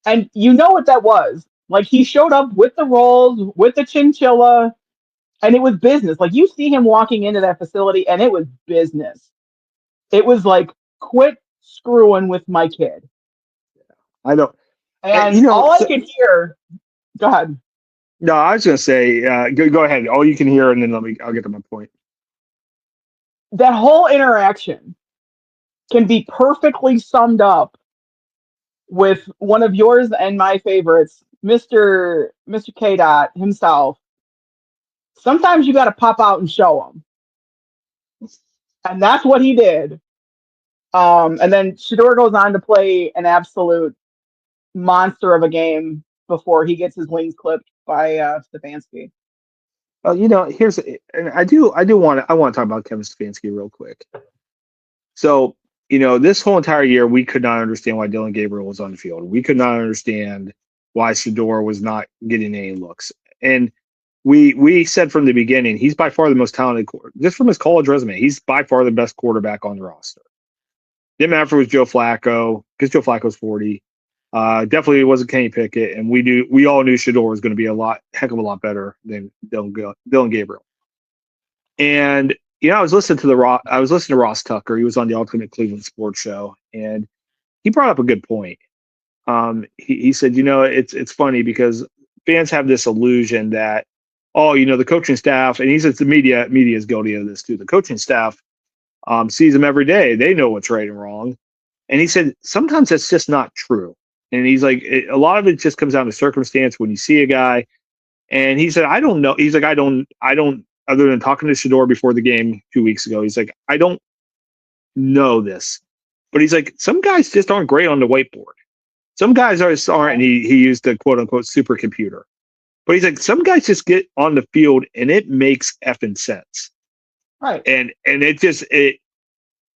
And you know what that was? Like, he showed up with the rolls, with the chinchilla, and it was business. Like, you see him walking into that facility, and it was business. It was like, quit screwing with my kid. I know. And all I could hear, go ahead. No, I was going to say, go ahead. All you can hear, and then I'll get to my point. That whole interaction can be perfectly summed up with one of yours and my favorites, Mr. K. Dot himself. Sometimes you got to pop out and show him. And that's what he did. And then Shador goes on to play an absolute monster of a game before he gets his wings clipped by Stefanski. And I want to talk about Kevin Stefanski real quick. So, this whole entire year, we could not understand why Dylan Gabriel was on the field. We could not understand why Shador was not getting any looks. And we said from the beginning, he's by far the most talented, just from his college resume, he's by far the best quarterback on the roster. Didn't matter if it was Joe Flacco, because Joe Flacco's 40. Definitely wasn't Kenny Pickett, and we all knew Shador was going to be heck of a lot better than Dylan Gabriel. And I was listening to Ross Tucker. He was on the Ultimate Cleveland Sports Show, and he brought up a good point. he said, it's funny because fans have this illusion that, the coaching staff, and he says the media is guilty of this too. The coaching staff sees them every day. They know what's right and wrong. And he said sometimes that's just not true. And he's like, a lot of it just comes down to circumstance when you see a guy. And he said, I don't know. He's like, I don't, other than talking to Shador before the game 2 weeks ago, he's like, I don't know this. But he's like, some guys just aren't great on the whiteboard. Some guys aren't, and he used the quote unquote supercomputer. But he's like, some guys just get on the field and it makes effing sense. Right. And it just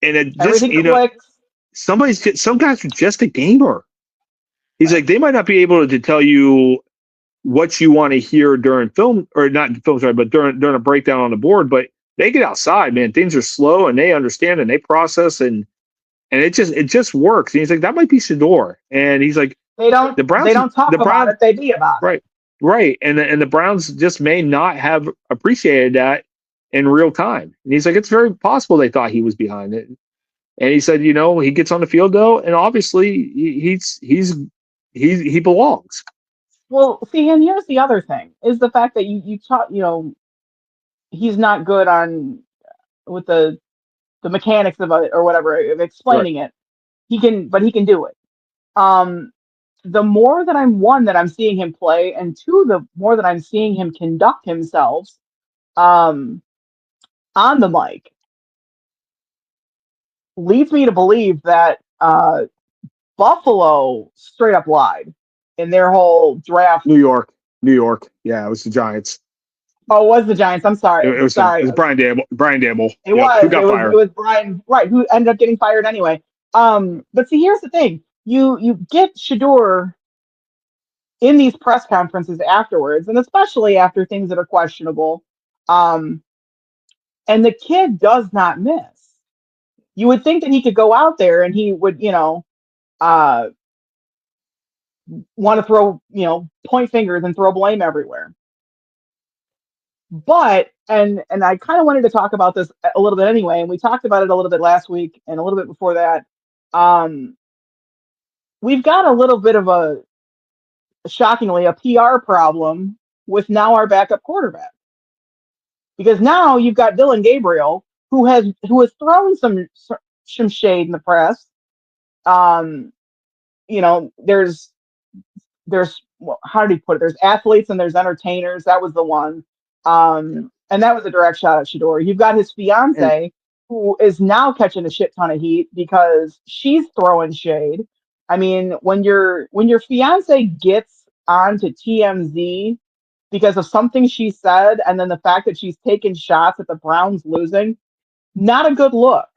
Everything clicks. some guys are just a gamer. He's like, they might not be able to tell you what you want to hear during film, or not film, sorry, but during a breakdown on the board, but they get outside, man. Things are slow and they understand and they process and it just works. And he's like, that might be Shador. And he's like, they don't talk about it, they be about it. Right. Right. And the Browns just may not have appreciated that in real time. And he's like, it's very possible they thought he was behind it. And he said, he gets on the field though, and obviously he belongs. Well, see, and here's the other thing is the fact that you taught, he's not good with the mechanics of it or whatever, of explaining it. He can do it. The more that I'm seeing him play, and two, the more that I'm seeing him conduct himself on the mic, leads me to believe that Buffalo straight up lied in their whole draft. New York. Yeah, it was the Giants. Oh, it was the Giants. I'm sorry. It was Brian Daboll. It was. Who got fired. It was Brian, right, who ended up getting fired anyway. But see, here's the thing. You get Shador in these press conferences afterwards, and especially after things that are questionable. And the kid does not miss. You would think that he could go out there and he would, want to throw, point fingers and throw blame everywhere. But, and I kind of wanted to talk about this a little bit anyway, and we talked about it a little bit last week and a little bit before that. We've got a little bit of shockingly, a PR problem with now our backup quarterback. Because now you've got Dylan Gabriel, who has thrown some shade in the press. There's how did he put it? There's athletes and there's entertainers. That was the one. And that was a direct shot at Shador. You've got his fiance, who is now catching a shit ton of heat because she's throwing shade. I mean, when your fiance gets onto TMZ because of something she said, and then the fact that she's taking shots at the Browns losing, not a good look.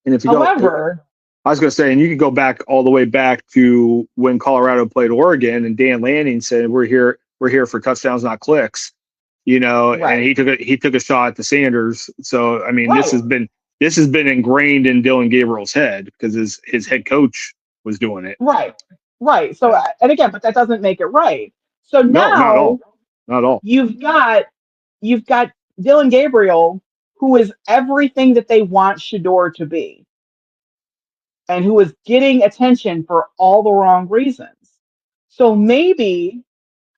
And if you however, I was going to say, and you could go back all the way back to when Colorado played Oregon, and Dan Lanning said, "We're here for touchdowns, not clicks." Right. And he took a shot at the Sanders. So I mean, this has been ingrained in Dylan Gabriel's head because his head coach was doing it. Right. So and again, but that doesn't make it right. So now, not at all. You've got Dylan Gabriel, who is everything that they want Shador to be, and who is getting attention for all the wrong reasons. So maybe,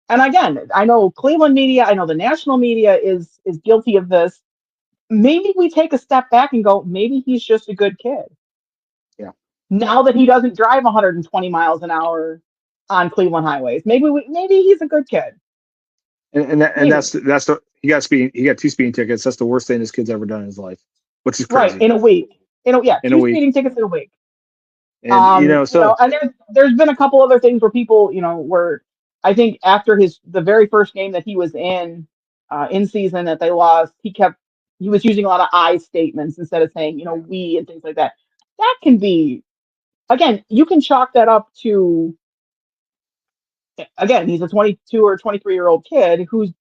and again, I know Cleveland media, I know the national media is guilty of this. Maybe we take a step back and go, maybe he's just a good kid. Yeah. Now that he doesn't drive 120 miles an hour on Cleveland highways, maybe he's a good kid. And that's the he got 2 speeding tickets. That's the worst thing this kid's ever done in his life, which is crazy. Right, in a week. 2 speeding tickets in a week. And and there's been a couple other things where people, were, I think after the very first game that he was in season that they lost, he was using a lot of I statements instead of saying, we and things like that. That can be, again, you can chalk that up to, again, he's a 22 or 23-year-old kid who's,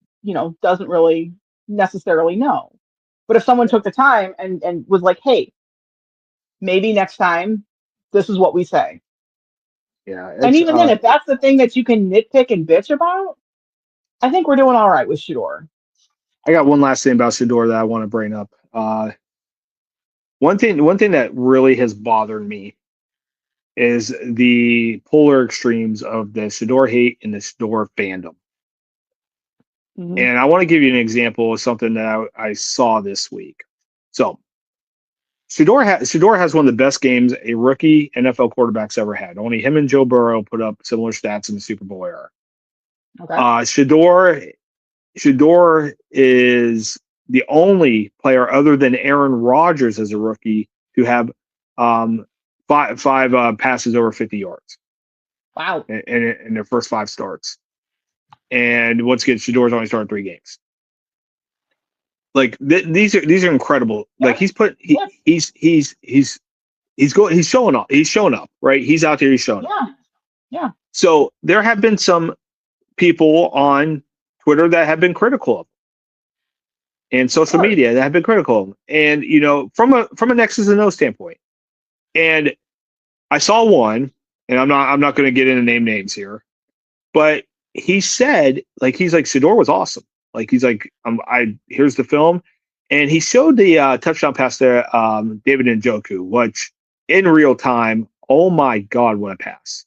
doesn't really necessarily know. But if someone took the time and was like, hey, maybe next time, this is what we say. Yeah. And even then, if that's the thing that you can nitpick and bitch about, I think we're doing all right with Shador. I got one last thing about Shador that I want to bring up. One thing that really has bothered me is the polar extremes of the Shador hate and the Shador fandom. Mhm. And I want to give you an example of something that I saw this week. So Shador has one of the best games a rookie NFL quarterback's ever had. Only him and Joe Burrow put up similar stats in the Super Bowl era. Okay. Shador is the only player other than Aaron Rodgers as a rookie to have five passes over 50 yards Wow. in their first 5 starts. And once again, Shador's only started 3 games. Like these are incredible. Yeah. Like he's put Yeah. he's showing up. He's showing up, right? He's out there. He's showing up. Yeah. Yeah. So there have been some people on Twitter that have been critical of him, and social Sure. media that have been critical of him. And from an X's and O standpoint. And I saw one, and I'm not going to get into name names here, but he said he's like Shador was awesome. Like he's like here's the film, and he showed the touchdown pass to David Njoku, which in real time, oh my God, what a pass!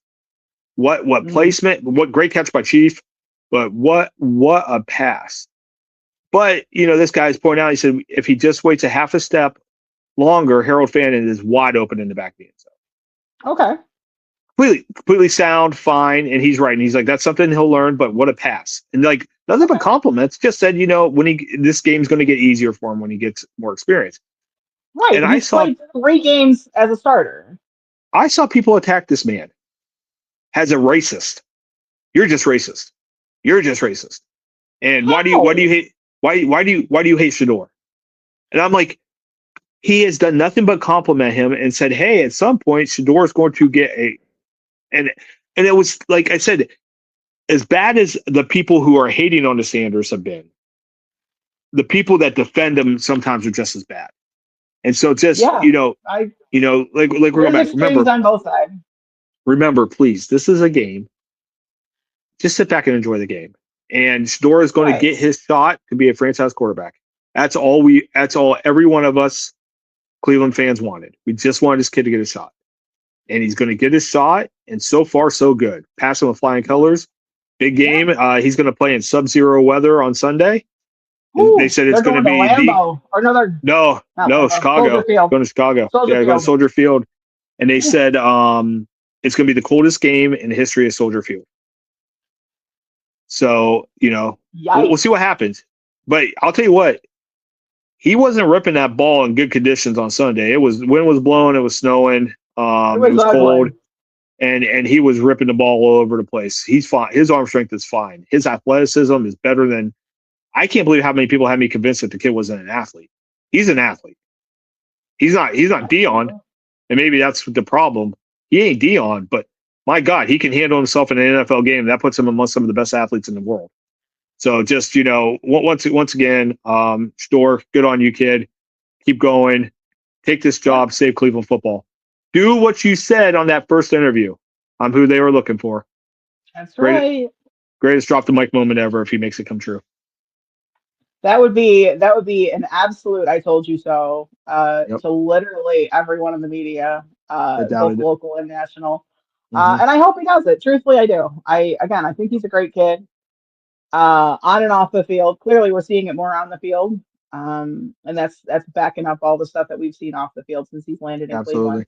What Mhm. placement? What great catch by Chief! But what a pass! But this guy's pointing out. He said if he just waits a half a step longer, Harold Fannin is wide open in the back of the end zone. Okay. Completely sound, fine, and he's right. And he's like, that's something he'll learn. But what a pass! And nothing but Okay. compliments. Just said, when this game's going to get easier for him when he gets more experience. Right. And He's played 3 games as a starter. I saw people attack this man as a racist. You're just racist. You're just racist. And why do How? you hate why do you hate Shador? And I'm like, he has done nothing but compliment him and said, hey, at some point Shador is going to get and it was like I said, as bad as the people who are hating on the Sanders have been, the people that defend them sometimes are just as bad. And so just Yeah. I like we're going There's back. extremes on both sides. Remember, please, this is a game. Just sit back and enjoy the game. And Shador is going to Right. get his shot to be a franchise quarterback. That's all every one of us Cleveland fans wanted. We just wanted this kid to get a shot. And he's going to get his shot. And so far, so good. Passing with flying colors. Big Yeah. game. He's going to play in sub-zero weather on Sunday. They Ooh, said it's they're going to going to be Lambeau or another, not no, Lambeau, Soldier Chicago. Field. Going to Chicago. Soldier Yeah, going to Field. Soldier Field. And they Ooh, said it's going to be the coldest game in the history of Soldier Field. So, we'll yikes. see what happens. But I'll tell you what, he wasn't ripping that ball in good conditions on Sunday. Wind was blowing, it was snowing, It it was was cold, ugly. and he was ripping the ball all over the place. He's fine. His arm strength is fine. His athleticism is better than I can't believe how many people had me convinced that the kid wasn't an athlete. He's an athlete. He's not Dion, and maybe that's the problem. He ain't Dion, but my God, he can handle himself in an NFL game. That puts him among some of the best athletes in the world. So just once again, Shador, good on you, kid. Keep going. Take this Yeah, job. Save Cleveland football. Do what you said on that first interview. I'm who they were looking for. that's Great, right. greatest drop the mic moment ever if he makes it come true. That would be an absolute I told you so Yep, to literally everyone in the media, I both doubted it. local and national. Mm-hmm. And I hope he does it. Truthfully, I do. I think he's a great kid. On and off the field. Clearly, we're seeing it more on the field. And that's backing up all the stuff that we've seen off the field since he's landed in Cleveland.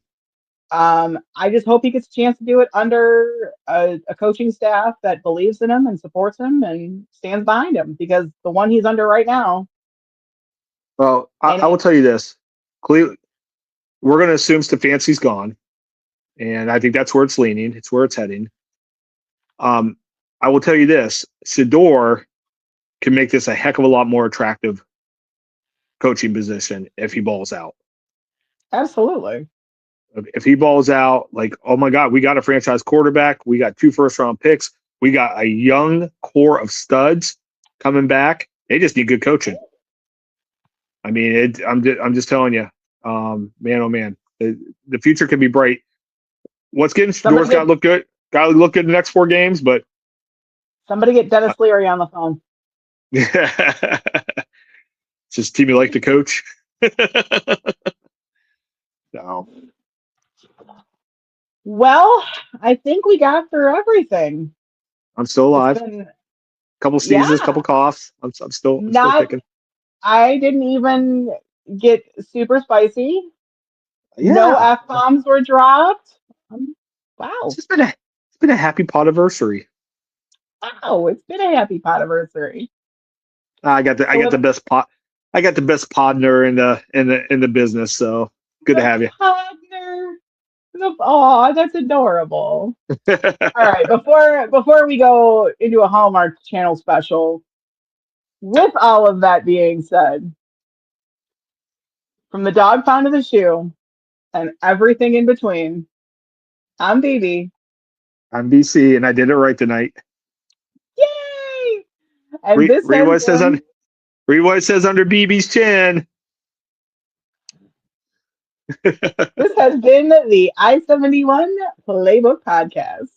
Absolutely, I just hope he gets a chance to do it under a coaching staff that believes in him and supports him and stands behind him because the one he's under right now well, ain't I will it. tell you this. Cleveland, we're going to assume Stefanski's gone, and I think that's where it's leaning. It's where it's heading. Um, I will tell you this. Shador can make this a heck of a lot more attractive coaching position if he balls out. Absolutely. If he balls out, like, oh my God, we got a franchise quarterback. We got 2 first-round picks. We got a young core of studs coming back. They just need good coaching. I mean, I'm just telling you, man, oh man, the future can be bright. What's getting Somebody Shador's got to get look good. Got to look good in the next 4 games, but somebody get Dennis Leary on the phone. it's just team you like to coach. No. Well, I think we got through everything. I'm still It's alive. been, Couple sneezes, couple yeah, coughs. I'm still not, kicking. I didn't even get super spicy. No Yeah, F bombs were dropped. Um, wow. it's been a happy Pod-Aversary. Wow. It's been a happy Pod-Aversary. I So got the with best pot. I got the best podner in the business. So good to the have you. partner, oh, that's adorable. All right, before we go into a Hallmark Channel special, with all of that being said, from the dog pound to the shoe and everything in between, I'm BB. I'm BC, and I did it right tonight. Yay! And Read what it says on. Read what it says under BB's chin. this has been the I-71 Playbook Podcast.